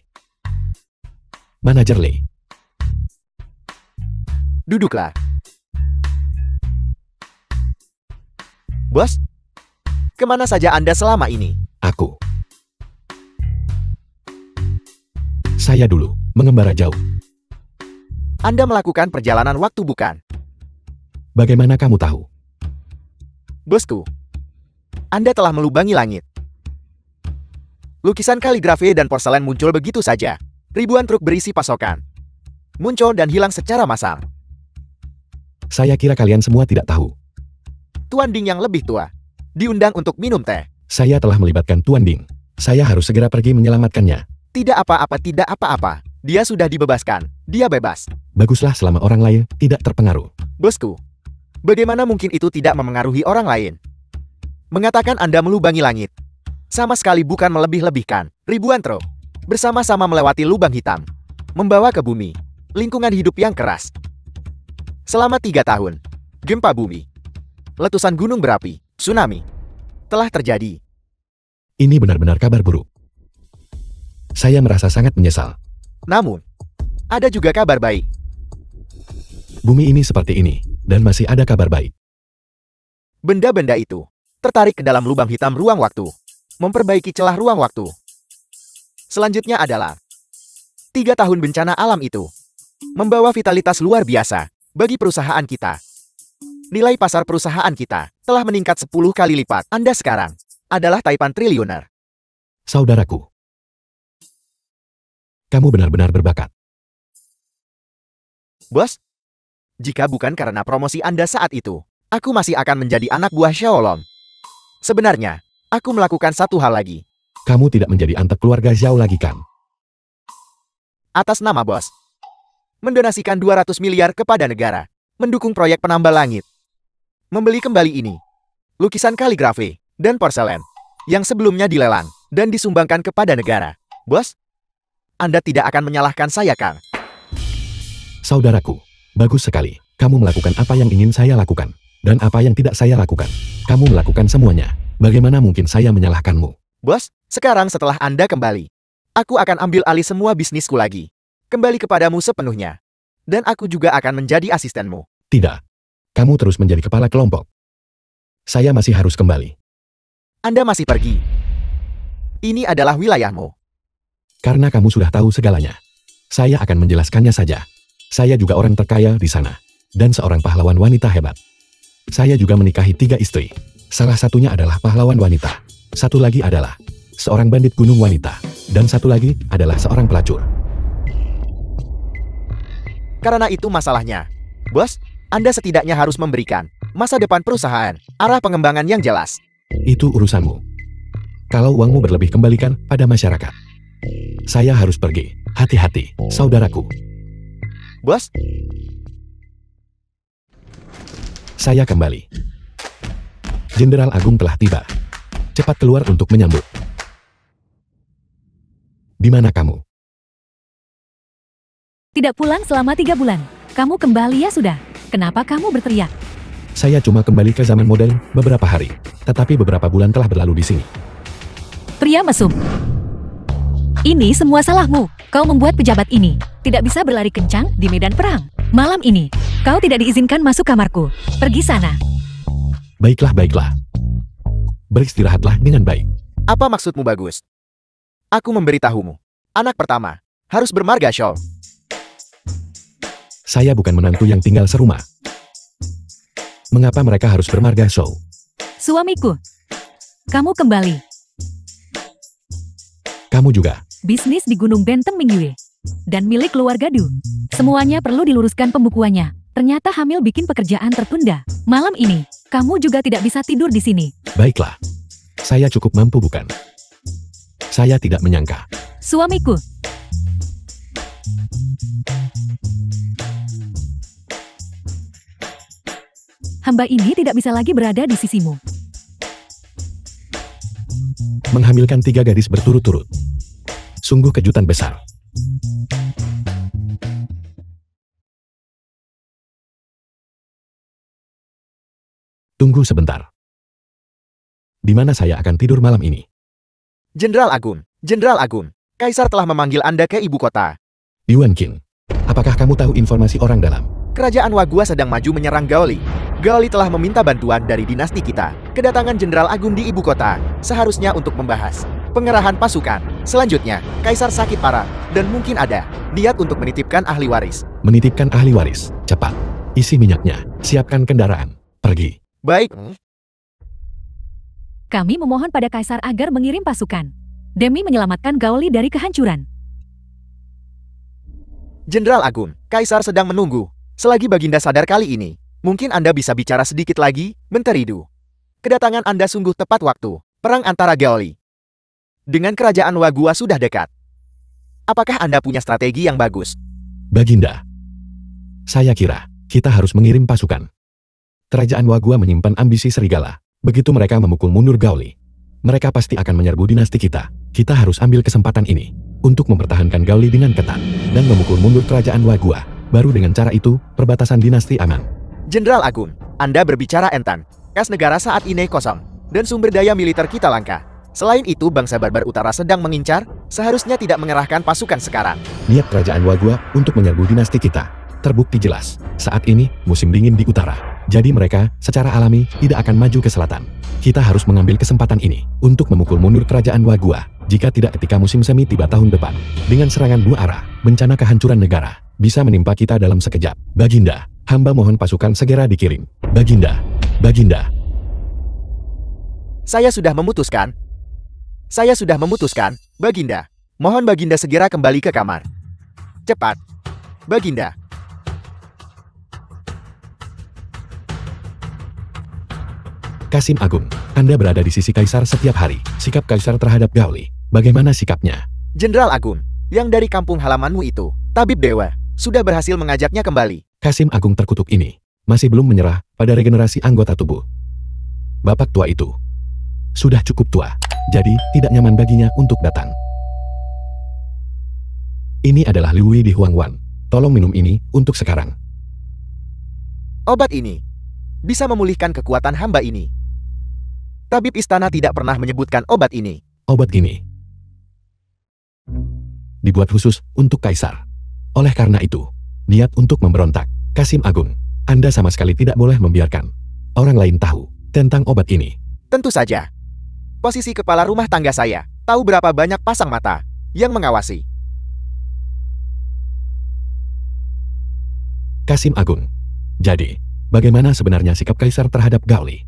Manajer Li. Duduklah. Bos, kemana saja Anda selama ini? Aku. Saya dulu mengembara jauh. Anda melakukan perjalanan waktu bukan? Bagaimana kamu tahu? Bosku, Anda telah melubangi langit. Lukisan kaligrafi dan porselen muncul begitu saja. Ribuan truk berisi pasokan muncul dan hilang secara massal. Saya kira kalian semua tidak tahu. Tuan Ding yang lebih tua diundang untuk minum teh. Saya telah melibatkan Tuan Ding. Saya harus segera pergi menyelamatkannya. Tidak apa-apa, tidak apa-apa. Dia sudah dibebaskan. Dia bebas. Baguslah selama orang lain tidak terpengaruh. Bosku, bagaimana mungkin itu tidak memengaruhi orang lain? Mengatakan Anda melubangi langit. Sama sekali bukan melebih-lebihkan. Ribuan truk bersama-sama melewati lubang hitam, membawa ke bumi lingkungan hidup yang keras. Selama 3 tahun, gempa bumi, letusan gunung berapi, tsunami telah terjadi. Ini benar-benar kabar buruk. Saya merasa sangat menyesal. Namun, ada juga kabar baik. Bumi ini seperti ini, dan masih ada kabar baik. Benda-benda itu tertarik ke dalam lubang hitam ruang waktu, memperbaiki celah ruang waktu. Selanjutnya adalah 3 tahun bencana alam itu membawa vitalitas luar biasa bagi perusahaan kita. Nilai pasar perusahaan kita telah meningkat 10 kali lipat. Anda sekarang adalah Taipan triliuner. Saudaraku, kamu benar-benar berbakat. Bos, jika bukan karena promosi Anda saat itu, aku masih akan menjadi anak buah Xiaolong. Sebenarnya, aku melakukan satu hal lagi. Kamu tidak menjadi antek keluarga Zhao lagi kan? Atas nama bos, mendonasikan 200 miliar kepada negara, mendukung proyek penambal langit, membeli kembali ini, lukisan kaligrafi, dan porselen, yang sebelumnya dilelang, dan disumbangkan kepada negara. Bos, Anda tidak akan menyalahkan saya, Kang. Saudaraku, bagus sekali. Kamu melakukan apa yang ingin saya lakukan, dan apa yang tidak saya lakukan. Kamu melakukan semuanya. Bagaimana mungkin saya menyalahkanmu? Bos, sekarang setelah Anda kembali, aku akan ambil alih semua bisnisku lagi. Kembali kepadamu sepenuhnya. Dan aku juga akan menjadi asistenmu. Tidak. Kamu terus menjadi kepala kelompok. Saya masih harus kembali. Anda masih pergi. Ini adalah wilayahmu. Karena kamu sudah tahu segalanya. Saya akan menjelaskannya saja. Saya juga orang terkaya di sana. Dan seorang pahlawan wanita hebat. Saya juga menikahi 3 istri. Salah satunya adalah pahlawan wanita. Satu lagi adalah seorang bandit gunung wanita. Dan satu lagi adalah seorang pelacur. Karena itu masalahnya. Bos, Anda setidaknya harus memberikan masa depan perusahaan, arah pengembangan yang jelas. Itu urusanmu. Kalau uangmu berlebih, kembalikan pada masyarakat. Saya harus pergi. Hati-hati, saudaraku. Bos, Saya kembali. Jenderal Agung telah tiba. Cepat keluar untuk menyambut. Di mana kamu? Tidak pulang selama 3 bulan. Kamu kembali ya sudah. Kenapa kamu berteriak? Saya cuma kembali ke zaman modern beberapa hari. Tetapi beberapa bulan telah berlalu di sini. Pria mesum. Ini semua salahmu. Kau membuat pejabat ini tidak bisa berlari kencang di medan perang. Malam ini, kau tidak diizinkan masuk kamarku. Pergi sana. Baiklah, baiklah. Beristirahatlah dengan baik. apa maksudmu bagus? Aku memberitahumu. Anak pertama harus bermarga Shaw. Saya bukan menantu yang tinggal serumah. Mengapa mereka harus bermarga Shaw? Suamiku. Kamu kembali. Kamu juga. Bisnis di Gunung Benteng Mingyue. Dan milik keluarga Du. Semuanya perlu diluruskan pembukuannya. Ternyata hamil bikin pekerjaan tertunda. Malam ini, kamu juga tidak bisa tidur di sini. Baiklah. Saya cukup mampu bukan? Saya tidak menyangka. Suamiku. Hamba ini tidak bisa lagi berada di sisimu. Menghamilkan 3 gadis berturut-turut. Sungguh kejutan besar. Tunggu sebentar. Di mana saya akan tidur malam ini? Jenderal Agung, Kaisar telah memanggil Anda ke ibu kota. Yuan Qin, apakah kamu tahu informasi orang dalam? Kerajaan Wagua sedang maju menyerang Gaoli. Gaoli telah meminta bantuan dari dinasti kita. Kedatangan Jenderal Agung di ibu kota seharusnya untuk membahas pengerahan pasukan. Selanjutnya, Kaisar sakit parah dan mungkin ada niat untuk menitipkan ahli waris. Menitipkan ahli waris. Cepat. Isi minyaknya. Siapkan kendaraan. Pergi. Baik. Kami memohon pada Kaisar agar mengirim pasukan demi menyelamatkan Gaoli dari kehancuran. Jenderal Agung, Kaisar sedang menunggu. Selagi Baginda sadar kali ini, mungkin Anda bisa bicara sedikit lagi, Menteri Du. Kedatangan Anda sungguh tepat waktu. Perang antara Gaoli dengan kerajaan Wagua sudah dekat. Apakah Anda punya strategi yang bagus? Baginda. Saya kira kita harus mengirim pasukan. Kerajaan Wagua menyimpan ambisi serigala. Begitu mereka memukul mundur Gaoli, mereka pasti akan menyerbu dinasti kita. Kita harus ambil kesempatan ini untuk mempertahankan Gaoli dengan ketat dan memukul mundur kerajaan Wagua. Baru dengan cara itu, perbatasan dinasti aman. Jenderal Agung, Anda berbicara entan. Kas negara saat ini kosong dan sumber daya militer kita langka. Selain itu, bangsa barbar utara sedang mengincar, seharusnya tidak mengerahkan pasukan sekarang. Niat kerajaan Wagua untuk menyerbu dinasti kita terbukti jelas. Saat ini, musim dingin di utara. Jadi mereka, secara alami, tidak akan maju ke selatan. Kita harus mengambil kesempatan ini untuk memukul mundur kerajaan Wagua. Jika tidak, ketika musim semi tiba tahun depan, dengan serangan 2 arah, bencana kehancuran negara bisa menimpa kita dalam sekejap. Baginda, hamba mohon pasukan segera dikirim. Baginda, Baginda. Saya sudah memutuskan, Baginda. Mohon Baginda segera kembali ke kamar. Cepat, Baginda. Kasim Agung, Anda berada di sisi Kaisar setiap hari. Sikap Kaisar terhadap Gaoli, bagaimana sikapnya? Jenderal Agung, yang dari kampung halamanmu itu, Tabib Dewa, sudah berhasil mengajaknya kembali. Kasim Agung terkutuk ini masih belum menyerah pada regenerasi anggota tubuh. Bapak tua itu sudah cukup tua, jadi tidak nyaman baginya untuk datang. Ini adalah Liu di Huangwan. Tolong minum ini untuk sekarang. Obat ini bisa memulihkan kekuatan hamba ini. Tabib istana tidak pernah menyebutkan obat ini. Obat ini dibuat khusus untuk Kaisar. Oleh karena itu, niat untuk memberontak. Kasim Agung, Anda sama sekali tidak boleh membiarkan orang lain tahu tentang obat ini. Tentu saja. Posisi kepala rumah tangga saya tahu berapa banyak pasang mata yang mengawasi. Kasim Agung. Jadi, bagaimana sebenarnya sikap Kaisar terhadap Gaoli?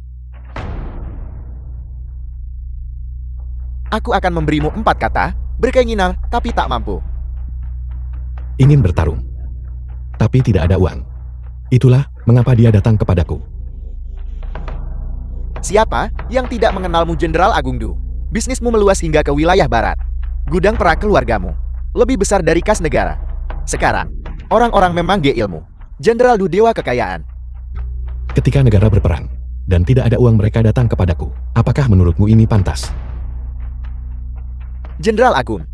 Aku akan memberimu 4 kata, berkeinginan tapi tak mampu. Ingin bertarung. Tapi tidak ada uang. Itulah mengapa dia datang kepadaku. Siapa yang tidak mengenalmu Jenderal Agung Du? Bisnismu meluas hingga ke wilayah barat. Gudang perak keluargamu lebih besar dari kas negara. Sekarang, orang-orang memang ilmu. Jenderal Du dewa kekayaan. Ketika negara berperang, dan tidak ada uang mereka datang kepadaku, apakah menurutmu ini pantas? Jenderal Agung,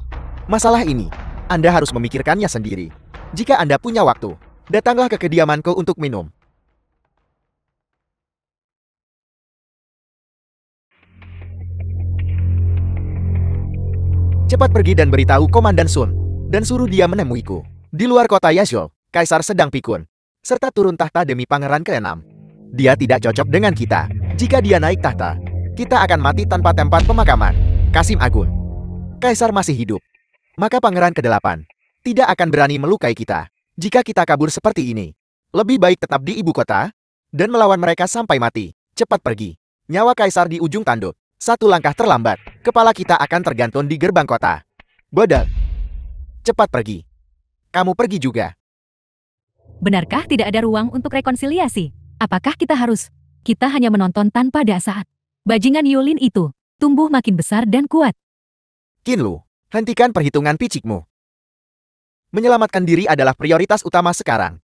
masalah ini, Anda harus memikirkannya sendiri. Jika Anda punya waktu, datanglah ke kediamanku untuk minum. Cepat pergi dan beritahu Komandan Sun, dan suruh dia menemuiku. Di luar kota Yashol, Kaisar sedang pikun, serta turun tahta demi pangeran ke-6. Dia tidak cocok dengan kita. Jika dia naik tahta, kita akan mati tanpa tempat pemakaman. Kasim Agung. Kaisar masih hidup. Maka pangeran ke-8 tidak akan berani melukai kita. Jika kita kabur seperti ini, lebih baik tetap di ibu kota, dan melawan mereka sampai mati. Cepat pergi. Nyawa Kaisar di ujung tanduk. 1 langkah terlambat, kepala kita akan tergantung di gerbang kota. Bodoh. Cepat pergi. Kamu pergi juga. Benarkah tidak ada ruang untuk rekonsiliasi? Apakah kita harus? Kita hanya menonton tanpa saat. Bajingan Yulin itu tumbuh makin besar dan kuat. Qinlu, hentikan perhitungan picikmu. Menyelamatkan diri adalah prioritas utama sekarang.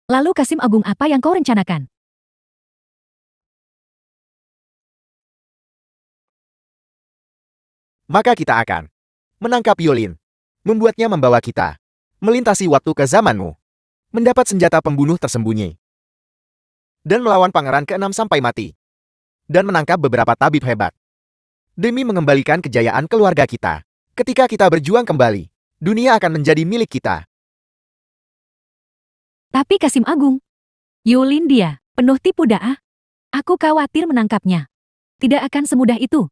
Lalu Kasim Agung, apa yang kau rencanakan? Maka kita akan menangkap Yulin, membuatnya membawa kita melintasi waktu ke zamanmu, mendapat senjata pembunuh tersembunyi, dan melawan pangeran ke-6 sampai mati, dan menangkap beberapa tabib hebat, demi mengembalikan kejayaan keluarga kita. Ketika kita berjuang kembali, dunia akan menjadi milik kita. Tapi Kasim Agung, Yulin dia penuh tipu daya. Aku khawatir menangkapnya. Tidak akan semudah itu.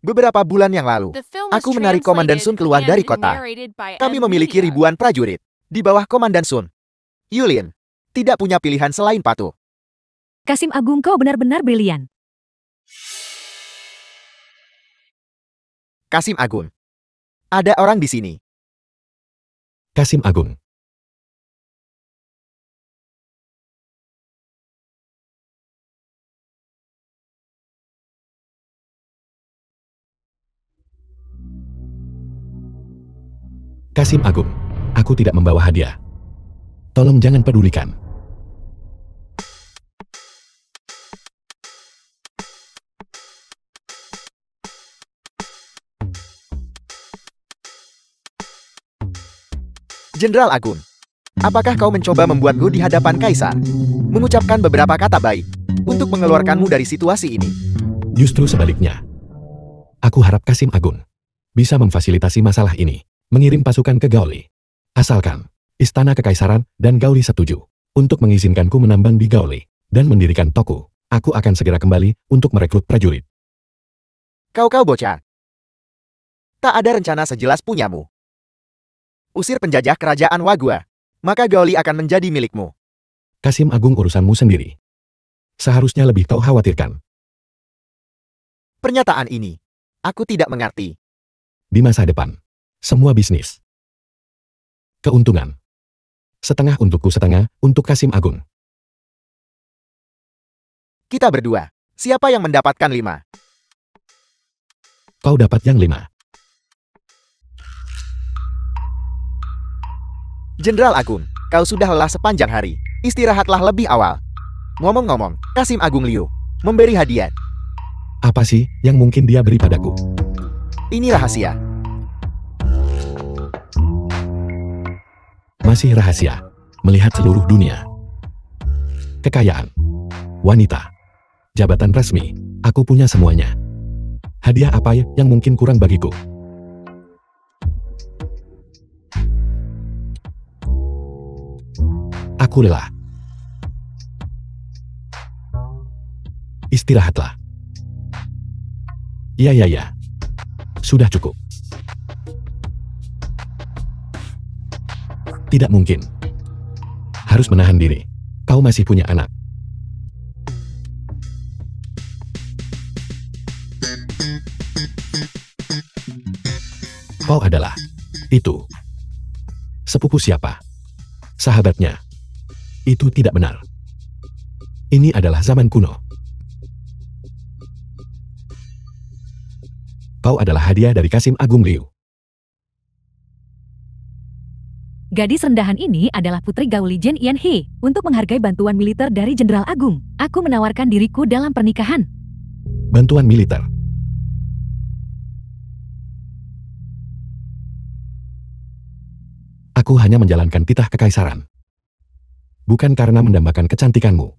Beberapa bulan yang lalu, The film was aku menarik Komandan Sun translated keluar dari and kota. narrated by Kami M. memiliki Media. ribuan prajurit di bawah Komandan Sun. Yulin tidak punya pilihan selain patuh. Kasim Agung, kau benar-benar brilian. Kasim Agung. Ada orang di sini. Kasim Agung. Kasim Agung, aku tidak membawa hadiah. Tolong jangan pedulikan. Jenderal Agung, apakah kau mencoba membuatku di hadapan Kaisar? Mengucapkan beberapa kata baik untuk mengeluarkanmu dari situasi ini. Justru sebaliknya. Aku harap Kasim Agung bisa memfasilitasi masalah ini, mengirim pasukan ke Gaoli. Asalkan Istana Kekaisaran dan Gaoli setuju untuk mengizinkanku menambang di Gaoli dan mendirikan toko, aku akan segera kembali untuk merekrut prajurit. Kau bocah. Tak ada rencana sejelas punyamu. Usir penjajah kerajaan Wagua, maka Gaoli akan menjadi milikmu. Kasim Agung, urusanmu sendiri. Seharusnya lebih kau khawatirkan. Pernyataan ini, aku tidak mengerti. Di masa depan, semua bisnis. Keuntungan. Setengah untukku, setengah untuk Kasim Agung. Kita berdua, siapa yang mendapatkan 5? Kau dapat yang 5. Jenderal Agung, kau sudah lelah sepanjang hari. Istirahatlah lebih awal. Ngomong-ngomong, Kasim Agung Liu memberi hadiah. Apa sih yang mungkin dia beri padaku? Ini rahasia. Masih rahasia. Melihat seluruh dunia. Kekayaan. Wanita. Jabatan resmi. Aku punya semuanya. Hadiah apa yang mungkin kurang bagiku? Aku lelah. Istirahatlah. Ya. Sudah cukup. Tidak mungkin. Harus menahan diri. Kau masih punya anak. Kau adalah itu. Sepupu siapa? Sahabatnya. Itu tidak benar. Ini adalah zaman kuno. Kau adalah hadiah dari Kasim Agung Liu. Gadis rendahan ini adalah putri Gauli Jen Yan He. Untuk menghargai bantuan militer dari Jenderal Agung, aku menawarkan diriku dalam pernikahan. Bantuan militer. Aku hanya menjalankan titah kekaisaran. Bukan karena mendambakan kecantikanmu.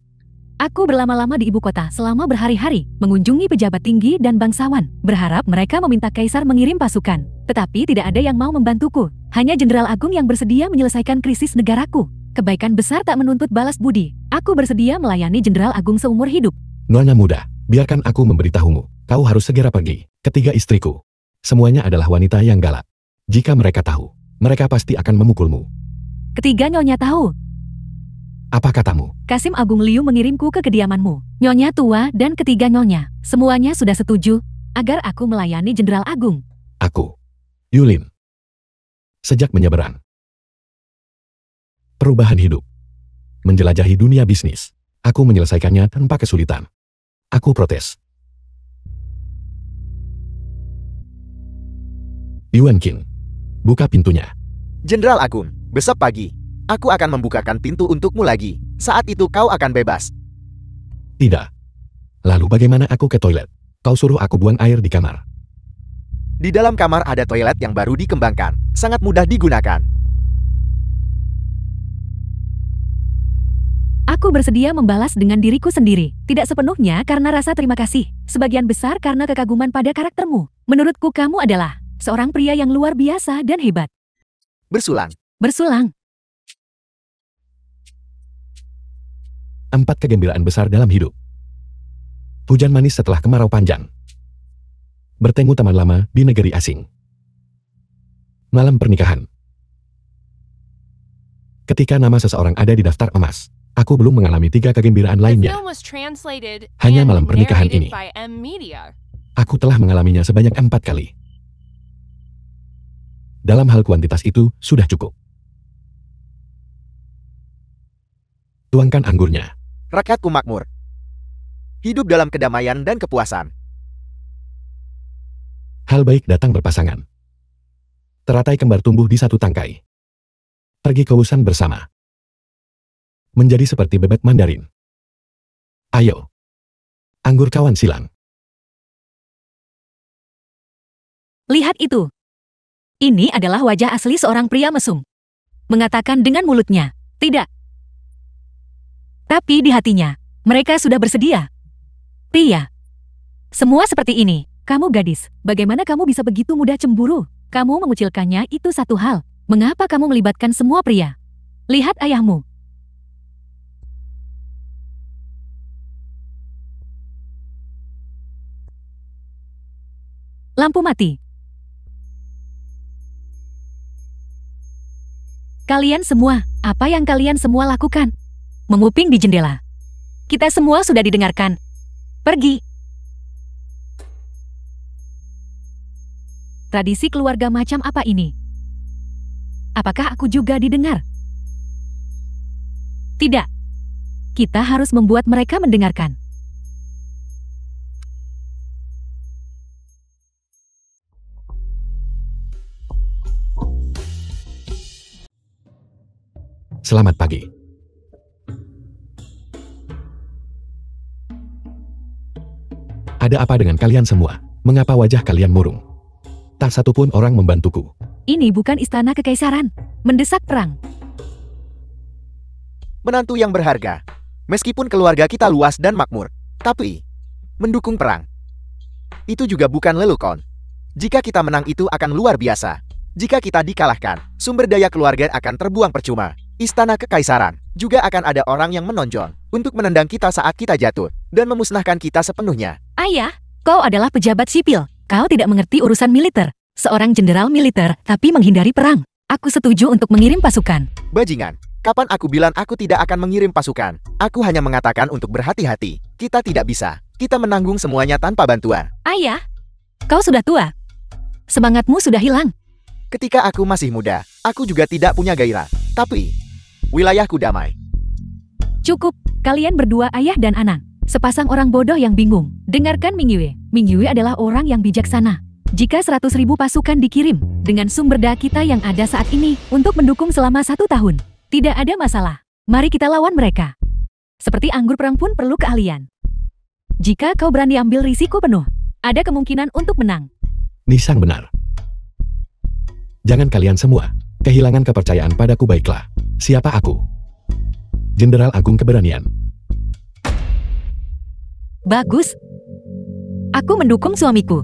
Aku berlama-lama di ibu kota selama berhari-hari, mengunjungi pejabat tinggi dan bangsawan, berharap mereka meminta kaisar mengirim pasukan. Tetapi tidak ada yang mau membantuku. Hanya Jenderal Agung yang bersedia menyelesaikan krisis negaraku. Kebaikan besar tak menuntut balas budi. Aku bersedia melayani Jenderal Agung seumur hidup. Nona muda, biarkan aku memberitahumu. Kau harus segera pergi. Ketiga istriku. Semuanya adalah wanita yang galak. Jika mereka tahu, mereka pasti akan memukulmu. Ketiga nyonya tahu. Apa katamu? Kasim Agung Liu mengirimku ke kediamanmu. Nyonya tua dan ketiga nyonya, semuanya sudah setuju agar aku melayani Jenderal Agung. Aku, Yulin. Sejak menyeberang. Perubahan hidup. Menjelajahi dunia bisnis. Aku menyelesaikannya tanpa kesulitan. Aku protes. Yuan Qin. Buka pintunya. Jenderal Agung, besok pagi, aku akan membukakan pintu untukmu lagi. Saat itu kau akan bebas. Tidak. Lalu bagaimana aku ke toilet? Kau suruh aku buang air di kamar. Di dalam kamar ada toilet yang baru dikembangkan. Sangat mudah digunakan. Aku bersedia membalas dengan diriku sendiri. Tidak sepenuhnya karena rasa terima kasih. Sebagian besar karena kekaguman pada karaktermu. Menurutku kamu adalah seorang pria yang luar biasa dan hebat. Bersulang. Bersulang. 4 kegembiraan besar dalam hidup. Hujan manis setelah kemarau panjang. Bertemu teman lama di negeri asing. Malam pernikahan. Ketika nama seseorang ada di daftar emas, aku belum mengalami 3 kegembiraan The lainnya. film was translated Hanya and malam pernikahan narrated ini. by M Media. Aku telah mengalaminya sebanyak 4 kali. Dalam hal kuantitas itu, sudah cukup. Tuangkan anggurnya. Rakyatku makmur. Hidup dalam kedamaian dan kepuasan. Hal baik datang berpasangan. Teratai kembar tumbuh di satu tangkai. Pergi ke Wusan bersama. Menjadi seperti bebek Mandarin. Ayo. Anggur kawan silang. Lihat itu. Ini adalah wajah asli seorang pria mesum. Mengatakan dengan mulutnya, tidak. Tapi di hatinya, mereka sudah bersedia. Pria. Semua seperti ini. Kamu gadis, bagaimana kamu bisa begitu mudah cemburu? Kamu mengucilkannya itu satu hal. Mengapa kamu melibatkan semua pria? Lihat ayahmu. Lampu mati. Kalian semua, apa yang kalian semua lakukan? Menguping di jendela. Kita semua sudah didengarkan. Pergi. Tradisi keluarga macam apa ini? Apakah aku juga didengar? Tidak. Kita harus membuat mereka mendengarkan. Selamat pagi. Ada apa dengan kalian semua? Mengapa wajah kalian murung? Tak satu pun orang membantuku. Ini bukan istana kekaisaran. Mendesak perang. Menantu yang berharga. Meskipun keluarga kita luas dan makmur, tapi mendukung perang. Itu juga bukan lelucon. Jika kita menang itu akan luar biasa. Jika kita dikalahkan, sumber daya keluarga akan terbuang percuma. Istana kekaisaran juga akan ada orang yang menonjol untuk menendang kita saat kita jatuh dan memusnahkan kita sepenuhnya. Ayah, kau adalah pejabat sipil. Kau tidak mengerti urusan militer. Seorang jenderal militer, tapi menghindari perang. Aku setuju untuk mengirim pasukan. Bajingan, kapan aku bilang aku tidak akan mengirim pasukan? Aku hanya mengatakan untuk berhati-hati. Kita tidak bisa. Kita menanggung semuanya tanpa bantuan. Ayah, kau sudah tua. Semangatmu sudah hilang. Ketika aku masih muda, aku juga tidak punya gairah. Tapi, wilayahku damai. Cukup, kalian berdua ayah dan anak. Sepasang orang bodoh yang bingung. Dengarkan Ming Yue. Ming Yue adalah orang yang bijaksana. Jika 100.000 pasukan dikirim, dengan sumber daya kita yang ada saat ini, untuk mendukung selama 1 tahun, tidak ada masalah. Mari kita lawan mereka. Seperti anggur perang pun perlu keahlian. Jika kau berani ambil risiko penuh, ada kemungkinan untuk menang. Nisang benar. Jangan kalian semua kehilangan kepercayaan padaku baiklah. Siapa aku? Jenderal Agung Keberanian. Bagus. Aku mendukung suamiku.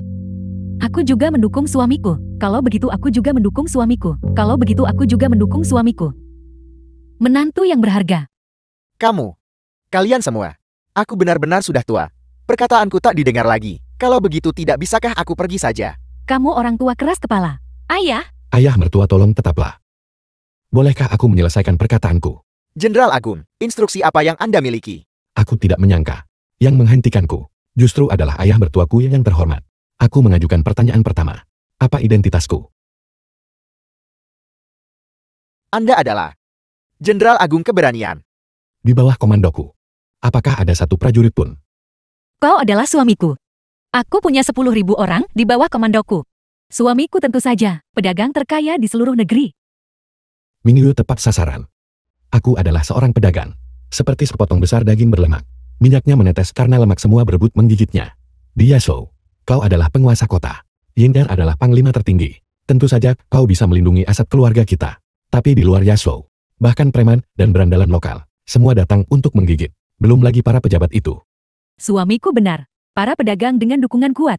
Aku juga mendukung suamiku. Kalau begitu aku juga mendukung suamiku. Kalau begitu aku juga mendukung suamiku. Menantu yang berharga. Kalian semua. Aku benar-benar sudah tua. Perkataanku tak didengar lagi. Kalau begitu tidak bisakah aku pergi saja? Kamu orang tua keras kepala. Ayah, Ayah mertua tolong tetaplah. Bolehkah aku menyelesaikan perkataanku? Jenderal Agung, instruksi apa yang Anda miliki? Aku tidak menyangka. Yang menghentikanku justru adalah ayah mertuaku yang terhormat. Aku mengajukan pertanyaan pertama. Apa identitasku? Anda adalah Jenderal Agung Keberanian. Di bawah komandoku. Apakah ada satu prajurit pun? kau adalah suamiku. Aku punya 10.000 orang di bawah komandoku. Suamiku tentu saja, pedagang terkaya di seluruh negeri. Ming Yue tepat sasaran. Aku adalah seorang pedagang. Seperti sepotong besar daging berlemak. Minyaknya menetes karena lemak semua berebut menggigitnya. Di Yashou, kau adalah penguasa kota. Yinder adalah panglima tertinggi. Tentu saja kau bisa melindungi aset keluarga kita. Tapi di luar Yashou, bahkan preman dan berandalan lokal, semua datang untuk menggigit. Belum lagi para pejabat itu. Suamiku benar. Para pedagang dengan dukungan kuat.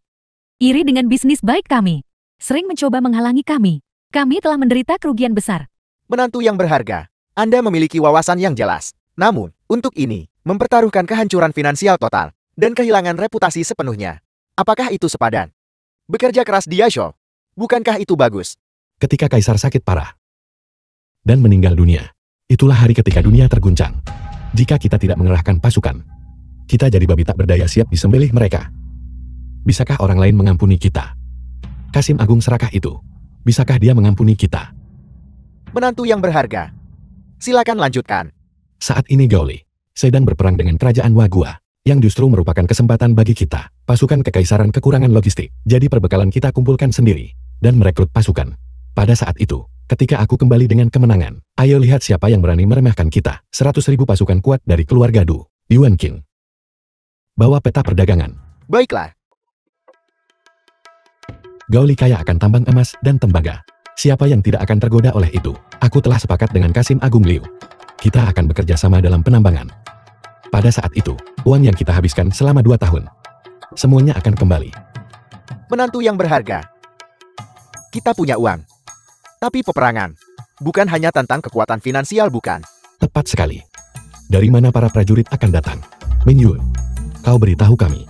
Iri dengan bisnis baik kami. Sering mencoba menghalangi kami. Kami telah menderita kerugian besar. Menantu yang berharga. Anda memiliki wawasan yang jelas. Namun, untuk ini, mempertaruhkan kehancuran finansial total dan kehilangan reputasi sepenuhnya. Apakah itu sepadan? Bekerja keras di Yashou. Bukankah itu bagus? Ketika kaisar sakit parah dan meninggal dunia, itulah hari ketika dunia terguncang. Jika kita tidak mengerahkan pasukan, kita jadi babi tak berdaya siap disembelih mereka. Bisakah orang lain mengampuni kita? Kasim Agung serakah itu. Bisakah dia mengampuni kita? Menantu yang berharga. Silakan lanjutkan. Saat ini Gaoli sedang berperang dengan kerajaan Wagua, yang justru merupakan kesempatan bagi kita. Pasukan kekaisaran kekurangan logistik, jadi perbekalan kita kumpulkan sendiri, dan merekrut pasukan. Pada saat itu, ketika aku kembali dengan kemenangan, ayo lihat siapa yang berani meremehkan kita. 100.000 pasukan kuat dari keluarga Du, Yuan Qing. Bawa peta perdagangan. Baiklah. Gaoli kaya akan tambang emas dan tembaga. Siapa yang tidak akan tergoda oleh itu? Aku telah sepakat dengan Kasim Agung Liu. Kita akan bekerja sama dalam penambangan. Pada saat itu, uang yang kita habiskan selama 2 tahun, semuanya akan kembali. Menantu yang berharga. Kita punya uang. Tapi peperangan bukan hanya tentang kekuatan finansial, bukan? Tepat sekali. Dari mana para prajurit akan datang? Ming Yue, kau beritahu kami.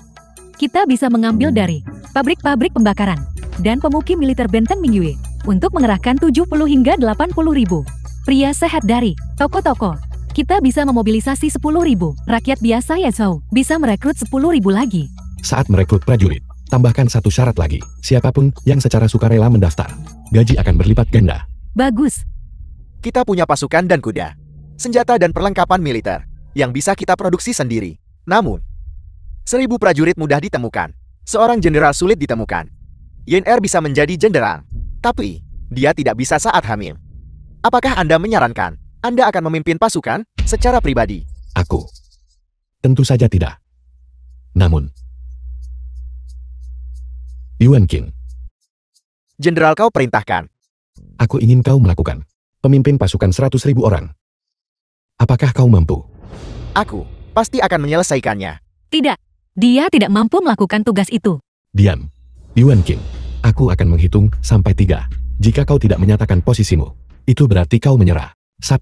Kita bisa mengambil dari pabrik-pabrik pembakaran dan pemukim militer benteng Ming Yue untuk mengerahkan 70 hingga 80 ribu pria sehat dari toko-toko. Kita bisa memobilisasi 10 ribu rakyat biasa Yashou, bisa merekrut 10 ribu lagi. Saat merekrut prajurit, tambahkan satu syarat lagi. Siapapun yang secara sukarela mendaftar, gaji akan berlipat ganda. Bagus. Kita punya pasukan dan kuda, senjata dan perlengkapan militer yang bisa kita produksi sendiri. Namun, 1000 prajurit mudah ditemukan. Seorang jenderal sulit ditemukan. Yinder bisa menjadi jenderal, tapi dia tidak bisa saat hamil. Apakah Anda menyarankan Anda akan memimpin pasukan secara pribadi? Aku. Tentu saja tidak. Namun, Yuan Qing, Jenderal kau perintahkan. aku ingin kau melakukan pemimpin pasukan 100.000 orang. Apakah kau mampu? Aku pasti akan menyelesaikannya. Tidak. Dia tidak mampu melakukan tugas itu. Diam. Yuan Qing, aku akan menghitung sampai 3. Jika kau tidak menyatakan posisimu, itu berarti kau menyerah. 1,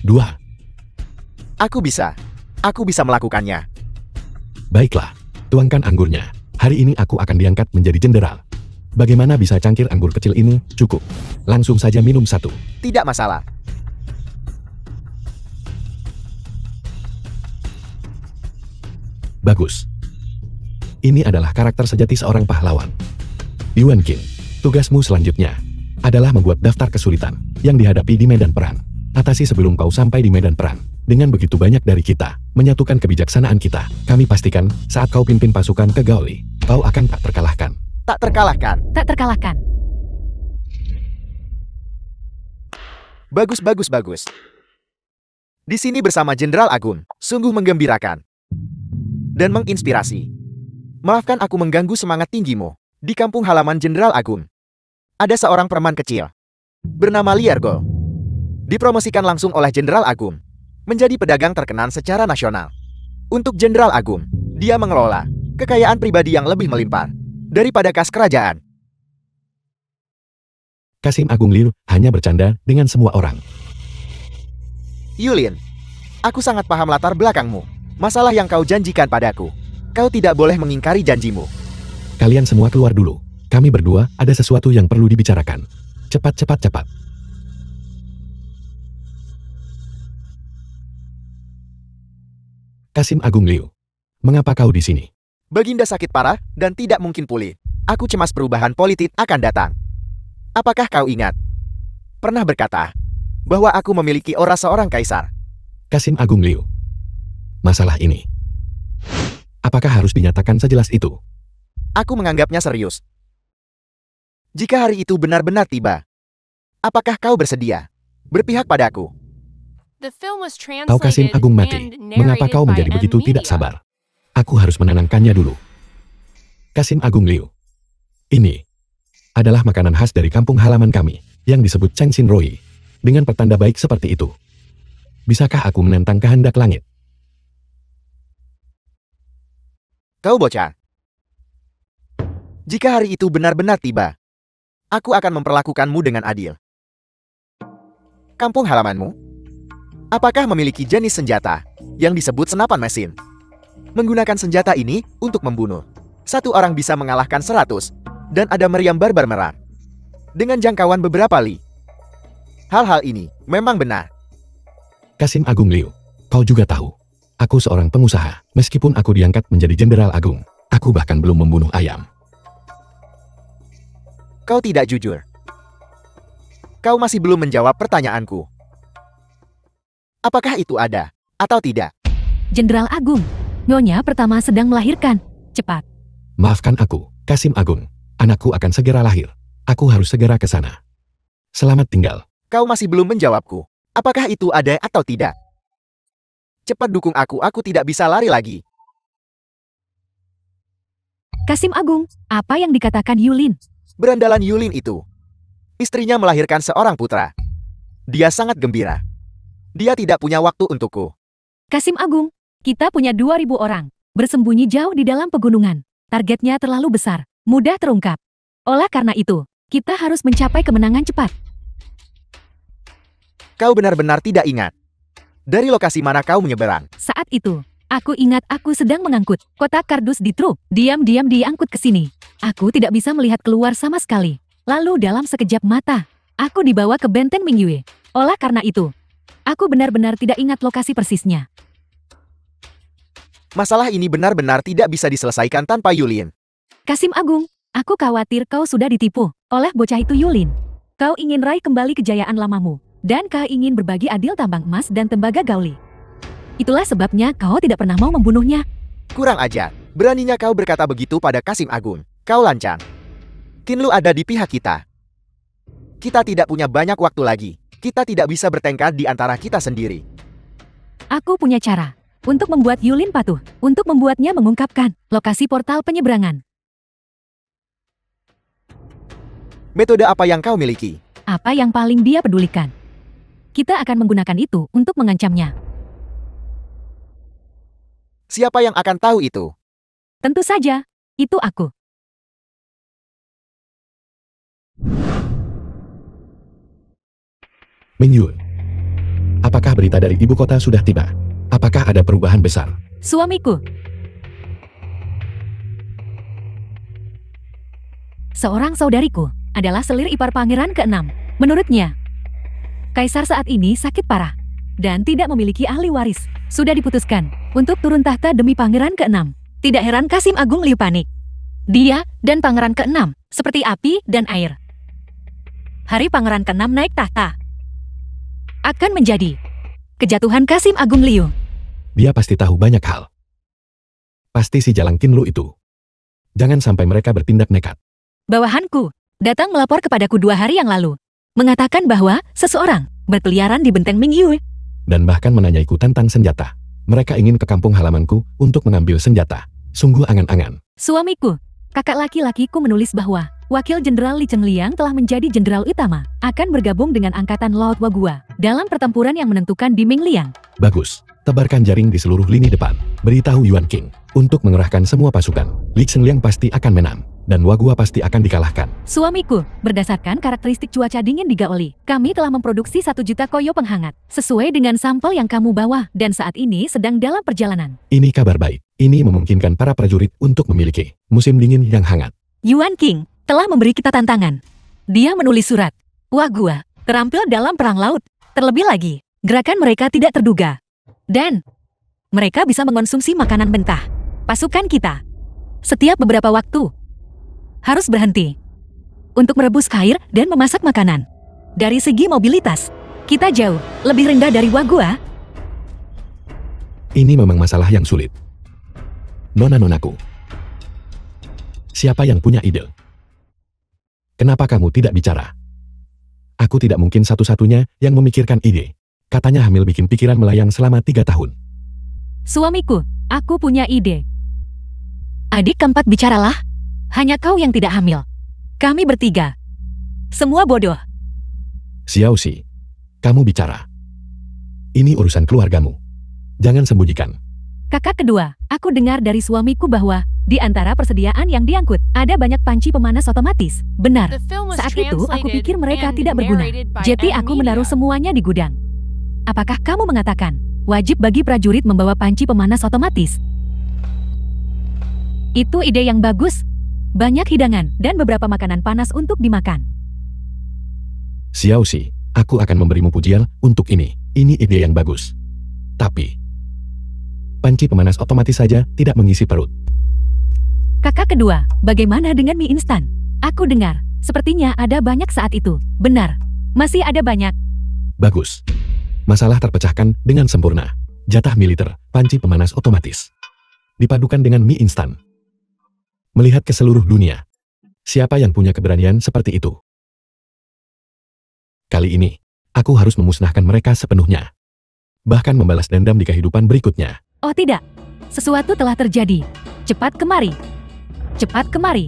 2. Aku bisa melakukannya. Baiklah, tuangkan anggurnya. Hari ini aku akan diangkat menjadi jenderal. Bagaimana bisa cangkir anggur kecil ini? Cukup. Langsung saja minum satu. Tidak masalah. Bagus. Ini adalah karakter sejati seorang pahlawan. Yuan Qin, tugasmu selanjutnya adalah membuat daftar kesulitan yang dihadapi di medan perang. Atasi sebelum kau sampai di medan perang. Dengan begitu banyak dari kita, menyatukan kebijaksanaan kita, kami pastikan saat kau pimpin pasukan ke Gaoli, kau akan tak terkalahkan. Tak terkalahkan. Tak terkalahkan. Bagus, bagus, bagus. Di sini bersama Jenderal Agung, sungguh menggembirakan dan menginspirasi. Maafkan aku mengganggu semangat tinggimu. Di kampung halaman Jenderal Agung, ada seorang preman kecil bernama Liergo. Dipromosikan langsung oleh Jenderal Agung menjadi pedagang terkenal secara nasional. Untuk Jenderal Agung, dia mengelola kekayaan pribadi yang lebih melimpah daripada kas kerajaan. Kasim Agung Liu hanya bercanda dengan semua orang. Yulin, aku sangat paham latar belakangmu. Masalah yang kau janjikan padaku. Kau tidak boleh mengingkari janjimu. Kalian semua keluar dulu. Kami berdua ada sesuatu yang perlu dibicarakan. Cepat, cepat, cepat. Kasim Agung Liu, mengapa kau di sini? Baginda sakit parah dan tidak mungkin pulih. Aku cemas perubahan politik akan datang. Apakah kau ingat? Pernah berkata bahwa aku memiliki aura seorang kaisar. Kasim Agung Liu, masalah ini, apakah harus dinyatakan sejelas itu? Aku menganggapnya serius. Jika hari itu benar-benar tiba, apakah kau bersedia berpihak padaku? The film was Kau Kasim translated Agung mati. and Mengapa narrated kau by menjadi begitu tidak M-Media. sabar? Aku harus menenangkannya dulu. Kasim Agung Liu, ini adalah makanan khas dari kampung halaman kami, yang disebut Cheng Xin Roi, dengan pertanda baik seperti itu. Bisakah aku menentang kehendak langit? Kau bocah. Jika hari itu benar-benar tiba, aku akan memperlakukanmu dengan adil. Kampung halamanmu, apakah memiliki jenis senjata yang disebut senapan mesin? Menggunakan senjata ini untuk membunuh. Satu orang bisa mengalahkan 100, dan ada meriam barbar merah dengan jangkauan beberapa li. Hal-hal ini memang benar. Kasim Agung Liu, kau juga tahu, aku seorang pengusaha. Meskipun aku diangkat menjadi Jenderal Agung, aku bahkan belum membunuh ayam. Kau tidak jujur. Kau masih belum menjawab pertanyaanku. Apakah itu ada atau tidak? Jenderal Agung, Nyonya pertama sedang melahirkan. Cepat. Maafkan aku, Kasim Agung. Anakku akan segera lahir. Aku harus segera ke sana. Selamat tinggal. Kau masih belum menjawabku. Apakah itu ada atau tidak? Cepat dukung aku tidak bisa lari lagi. Kasim Agung, apa yang dikatakan Yulin? Berandalan Yulin itu. Istrinya melahirkan seorang putra. Dia sangat gembira. Dia tidak punya waktu untukku. Kasim Agung, kita punya 2.000 orang, bersembunyi jauh di dalam pegunungan. Targetnya terlalu besar, mudah terungkap. Oleh karena itu, kita harus mencapai kemenangan cepat. Kau benar-benar tidak ingat dari lokasi mana kau menyeberang. Saat itu, aku ingat aku sedang mengangkut kotak kardus di truk. Diam-diam diangkut ke sini. Aku tidak bisa melihat keluar sama sekali. Lalu dalam sekejap mata, aku dibawa ke benteng Mingyue. Oleh karena itu, aku benar-benar tidak ingat lokasi persisnya. Masalah ini benar-benar tidak bisa diselesaikan tanpa Yulin. Kasim Agung, aku khawatir kau sudah ditipu oleh bocah itu Yulin. Kau ingin raih kembali kejayaan lamamu, dan kau ingin berbagi adil tambang emas dan tembaga Gaoli. Itulah sebabnya kau tidak pernah mau membunuhnya. Kurang ajar. Beraninya kau berkata begitu pada Kasim Agung. Kau lancang. Qinlu ada di pihak kita. Kita tidak punya banyak waktu lagi. Kita tidak bisa bertengkar di antara kita sendiri. Aku punya cara untuk membuat Yulin patuh, untuk membuatnya mengungkapkan lokasi portal penyeberangan. Metode apa yang kau miliki? Apa yang paling dia pedulikan? Kita akan menggunakan itu untuk mengancamnya. Siapa yang akan tahu itu? Tentu saja, itu aku. Mingyue, apakah berita dari ibu kota sudah tiba? Apakah ada perubahan besar? Suamiku. seorang saudariku, adalah selir ipar pangeran ke-6. Menurutnya, kaisar saat ini sakit parah dan tidak memiliki ahli waris. Sudah diputuskan untuk turun tahta demi pangeran ke-6. Tidak heran Kasim Agung Liu panik. Dia dan pangeran ke-6 seperti api dan air. Hari pangeran ke-6 naik tahta akan menjadi kejatuhan Kasim Agung Liu. Dia pasti tahu banyak hal. Pasti si Jalang Qinlu itu. Jangan sampai mereka bertindak nekat. Bawahanku datang melapor kepadaku 2 hari yang lalu, mengatakan bahwa seseorang berkeliaran di benteng Mingyu. Dan bahkan menanyaiku tentang senjata. Mereka ingin ke kampung halamanku untuk mengambil senjata. Sungguh angan-angan. Suamiku, kakak laki-lakiku menulis bahwa Wakil Jenderal Li Chengliang telah menjadi jenderal utama, akan bergabung dengan angkatan Laut Wagua dalam pertempuran yang menentukan di Mingliang. Bagus. Tebarkan jaring di seluruh lini depan. Beritahu Yuan King untuk mengerahkan semua pasukan. Li Chengliang pasti akan menang. Dan Wagua pasti akan dikalahkan. Suamiku, berdasarkan karakteristik cuaca dingin di Gaoli, kami telah memproduksi 1 juta koyo penghangat, sesuai dengan sampel yang kamu bawa, dan saat ini sedang dalam perjalanan. Ini kabar baik. Ini memungkinkan para prajurit untuk memiliki musim dingin yang hangat. Yuan King telah memberi kita tantangan. Dia menulis surat. Wagua terampil dalam perang laut. Terlebih lagi, gerakan mereka tidak terduga. Dan mereka bisa mengonsumsi makanan mentah. Pasukan kita, setiap beberapa waktu, harus berhenti untuk merebus air dan memasak makanan. Dari segi mobilitas, kita jauh lebih rendah dari Wagua. Ini memang masalah yang sulit. Nona-nonaku, siapa yang punya ide? Kenapa kamu tidak bicara? Aku tidak mungkin satu-satunya yang memikirkan ide. Katanya hamil bikin pikiran melayang selama 3 tahun. Suamiku, aku punya ide. Adik keempat bicaralah. Hanya kau yang tidak hamil. Kami bertiga. Semua bodoh. Xiaoxi, kamu bicara. Ini urusan keluargamu. Jangan sembunyikan. Kakak kedua, aku dengar dari suamiku bahwa di antara persediaan yang diangkut, ada banyak panci pemanas otomatis. Benar. The film was Saat itu aku translated pikir mereka and tidak berguna. narrated by Jadi M aku menaruh Media. semuanya di gudang. Apakah kamu mengatakan wajib bagi prajurit membawa panci pemanas otomatis? Itu ide yang bagus. Banyak hidangan dan beberapa makanan panas untuk dimakan. Xiaoxi, aku akan memberimu pujian untuk ini. Ini ide yang bagus. Tapi, panci pemanas otomatis saja tidak mengisi perut. Kakak kedua, bagaimana dengan mie instan? Aku dengar, sepertinya ada banyak saat itu. Benar, masih ada banyak. Bagus. Masalah terpecahkan dengan sempurna. Jatah militer, panci pemanas otomatis. Dipadukan dengan mie instan. Melihat ke seluruh dunia. Siapa yang punya keberanian seperti itu? Kali ini, aku harus memusnahkan mereka sepenuhnya. Bahkan membalas dendam di kehidupan berikutnya. Oh tidak, sesuatu telah terjadi. Cepat kemari. Cepat kemari.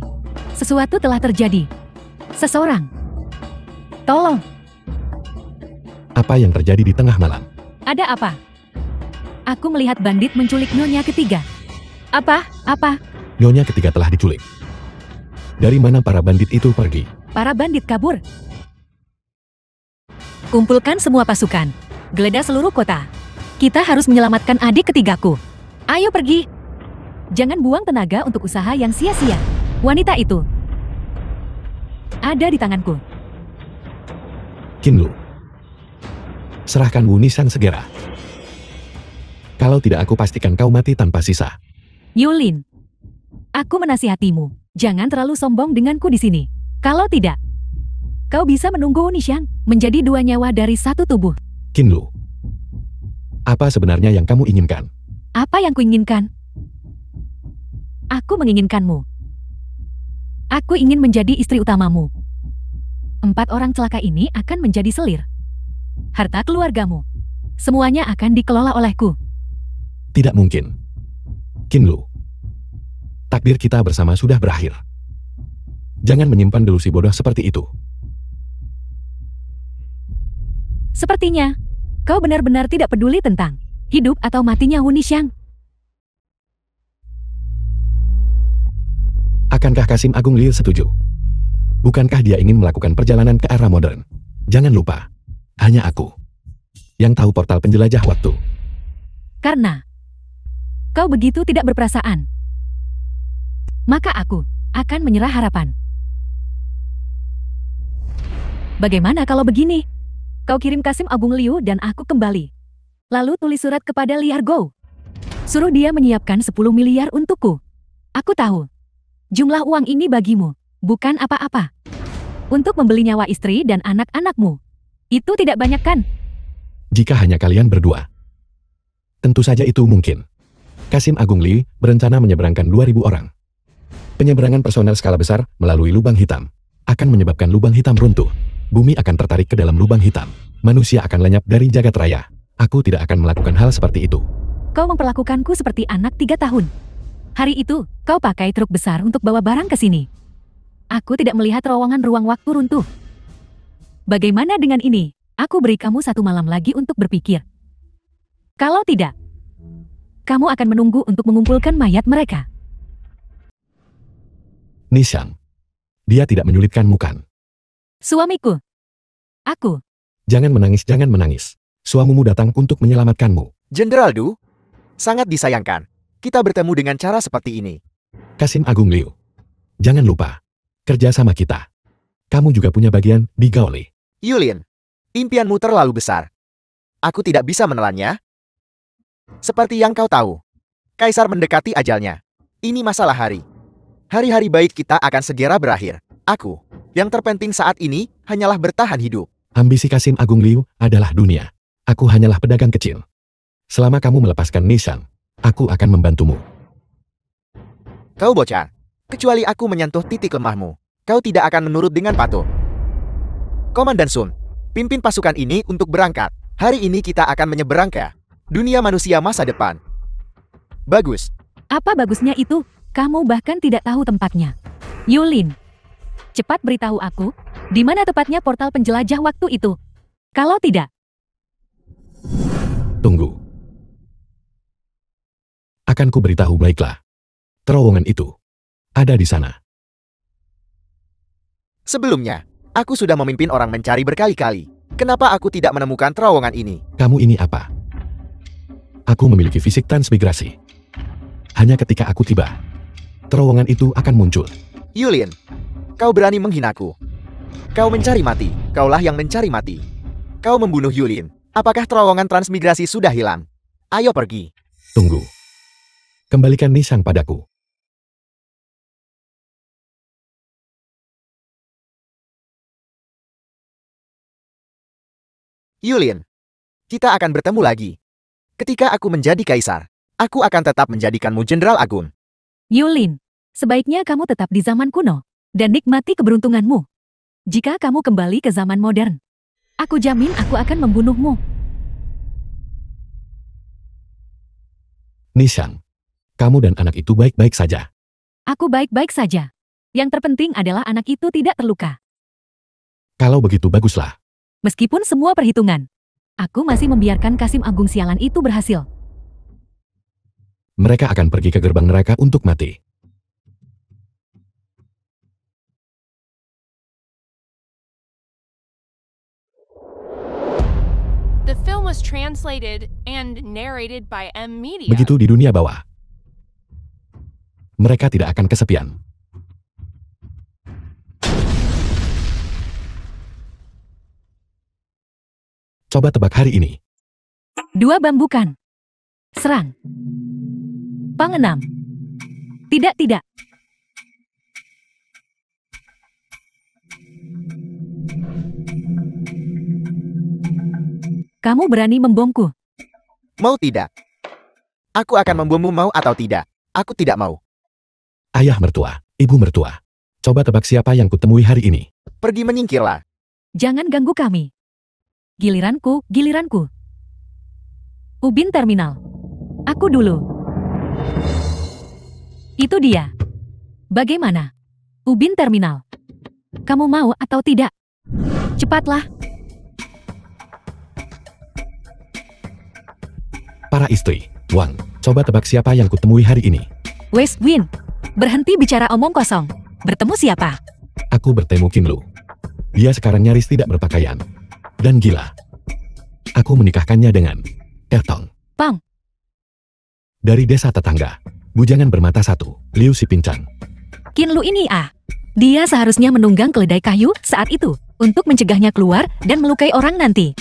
Sesuatu telah terjadi. Seseorang. Tolong. Apa yang terjadi di tengah malam? Ada apa? Aku melihat bandit menculik nyonya ketiga. Apa? Nyonya ketiga telah diculik. Dari mana para bandit itu pergi? Para bandit kabur. Kumpulkan semua pasukan. Geledah seluruh kota. Kita harus menyelamatkan adik ketigaku. Ayo pergi. Jangan buang tenaga untuk usaha yang sia-sia. Wanita itu ada di tanganku. Qinlu. Serahkan Wu Nishan segera. Kalau tidak aku pastikan kau mati tanpa sisa. Yulin, aku menasihatimu, jangan terlalu sombong denganku di sini. Kalau tidak, kau bisa menunggu Nishang menjadi 2 nyawa dari 1 tubuh. Qinlu. Apa sebenarnya yang kamu inginkan? Apa yang kuinginkan? Aku menginginkanmu. Aku ingin menjadi istri utamamu. 4 orang celaka ini akan menjadi selir. Harta keluargamu, semuanya akan dikelola olehku. Tidak mungkin. Qinlu. Takdir kita bersama sudah berakhir. Jangan menyimpan delusi bodoh seperti itu. Sepertinya, kau benar-benar tidak peduli tentang hidup atau matinya Wu Nishang. Akankah Kasim Agung Liu setuju? Bukankah dia ingin melakukan perjalanan ke arah modern? Jangan lupa, hanya aku yang tahu portal penjelajah waktu. Karena kau begitu tidak berperasaan, maka aku akan menyerah harapan. Bagaimana kalau begini? Kau kirim Kasim Agung Liu dan aku kembali. Lalu tulis surat kepada Liar Go. Suruh dia menyiapkan 10 miliar untukku. Aku tahu. Jumlah uang ini bagimu, bukan apa-apa. Untuk membeli nyawa istri dan anak-anakmu. Itu tidak banyak kan? Jika hanya kalian berdua. Tentu saja itu mungkin. Kasim Agung Liu berencana menyeberangkan 2.000 orang. Penyeberangan personel skala besar melalui lubang hitam akan menyebabkan lubang hitam runtuh. Bumi akan tertarik ke dalam lubang hitam. Manusia akan lenyap dari jagat raya. Aku tidak akan melakukan hal seperti itu. Kau memperlakukanku seperti anak 3 tahun. Hari itu, kau pakai truk besar untuk bawa barang ke sini. Aku tidak melihat terowongan ruang waktu runtuh. Bagaimana dengan ini? Aku beri kamu 1 malam lagi untuk berpikir. Kalau tidak, kamu akan menunggu untuk mengumpulkan mayat mereka. Nishang. Dia tidak menyulitkanmu kan? Suamiku. Aku. Jangan menangis, jangan menangis. Suamimu datang untuk menyelamatkanmu. Jenderal Du, sangat disayangkan. Kita bertemu dengan cara seperti ini. Kasim Agung Liu. Jangan lupa. Kerja sama kita. Kamu juga punya bagian di Gaoli. Yulin, impianmu terlalu besar. Aku tidak bisa menelannya. Seperti yang kau tahu, Kaisar mendekati ajalnya. Ini masalah hari. Hari-hari baik kita akan segera berakhir. Aku, yang terpenting saat ini, hanyalah bertahan hidup. Ambisi Kasim Agung Liu adalah dunia. Aku hanyalah pedagang kecil. Selama kamu melepaskan Nishang, aku akan membantumu. Kau bocah. Kecuali aku menyentuh titik lemahmu, kau tidak akan menurut dengan patuh. Komandan Sun, pimpin pasukan ini untuk berangkat. Hari ini kita akan menyeberang ke dunia manusia masa depan. Bagus. Apa bagusnya itu? Kamu bahkan tidak tahu tempatnya. Yulin, cepat beritahu aku, di mana tepatnya portal penjelajah waktu itu. Kalau tidak, tunggu. Akan ku beritahu, baiklah. Terowongan itu ada di sana. Sebelumnya, aku sudah memimpin orang mencari berkali-kali. Kenapa aku tidak menemukan terowongan ini? Kamu ini apa? Aku memiliki fisik transmigrasi. Hanya ketika aku tiba, terowongan itu akan muncul. Yulin, kau berani menghinaku. Kau mencari mati, kaulah yang mencari mati. Kau membunuh Yulin. Apakah terowongan transmigrasi sudah hilang? Ayo pergi. Tunggu. Kembalikan Nishang padaku. Yulin, kita akan bertemu lagi. Ketika aku menjadi kaisar, aku akan tetap menjadikanmu jenderal agung. Yulin, sebaiknya kamu tetap di zaman kuno dan nikmati keberuntunganmu. Jika kamu kembali ke zaman modern, aku jamin aku akan membunuhmu. Nishang, kamu dan anak itu baik-baik saja. Aku baik-baik saja. Yang terpenting adalah anak itu tidak terluka. Kalau begitu baguslah. Meskipun semua perhitungan, aku masih membiarkan Kasim Agung sialan itu berhasil. Mereka akan pergi ke gerbang neraka untuk mati. The film was translated and narrated by M Media. Begitu di dunia bawah. Mereka tidak akan kesepian. Coba tebak hari ini. 2 bambukan. Serang. Pang 6. Tidak, tidak. Kamu berani membomku. Mau tidak? Aku akan membommu mau atau tidak. Aku tidak mau. Ayah mertua, ibu mertua. Coba tebak siapa yang kutemui hari ini. Pergi menyingkirlah. Jangan ganggu kami. Giliranku, giliranku. Ubin Terminal. Aku dulu. Itu dia. Bagaimana? Ubin Terminal. Kamu mau atau tidak? Cepatlah. Para istri, Wang, coba tebak siapa yang kutemui hari ini. West Wind. Berhenti bicara omong kosong. Bertemu siapa? Aku bertemu Kim Lu. Dia sekarang nyaris tidak berpakaian. Dan gila. Aku menikahkannya dengan Ertong. Pang. Dari desa tetangga. Bujangan bermata satu, Liu Si Pincang. Kin Lu ini ah. Dia seharusnya menunggang keledai kayu saat itu untuk mencegahnya keluar dan melukai orang nanti.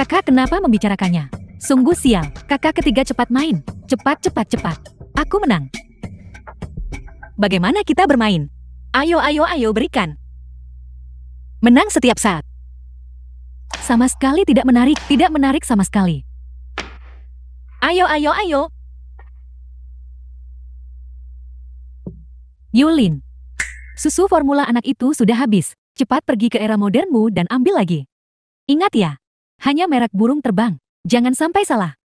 Kakak kenapa membicarakannya? Sungguh sial, kakak ketiga cepat main. Cepat, cepat, cepat. Aku menang. Bagaimana kita bermain? Ayo, ayo, ayo berikan. Menang setiap saat. Sama sekali tidak menarik sama sekali. Ayo, ayo, ayo. Yulin. Susu formula anak itu sudah habis. Cepat pergi ke era modernmu dan ambil lagi. Ingat ya, hanya merek burung terbang. Jangan sampai salah.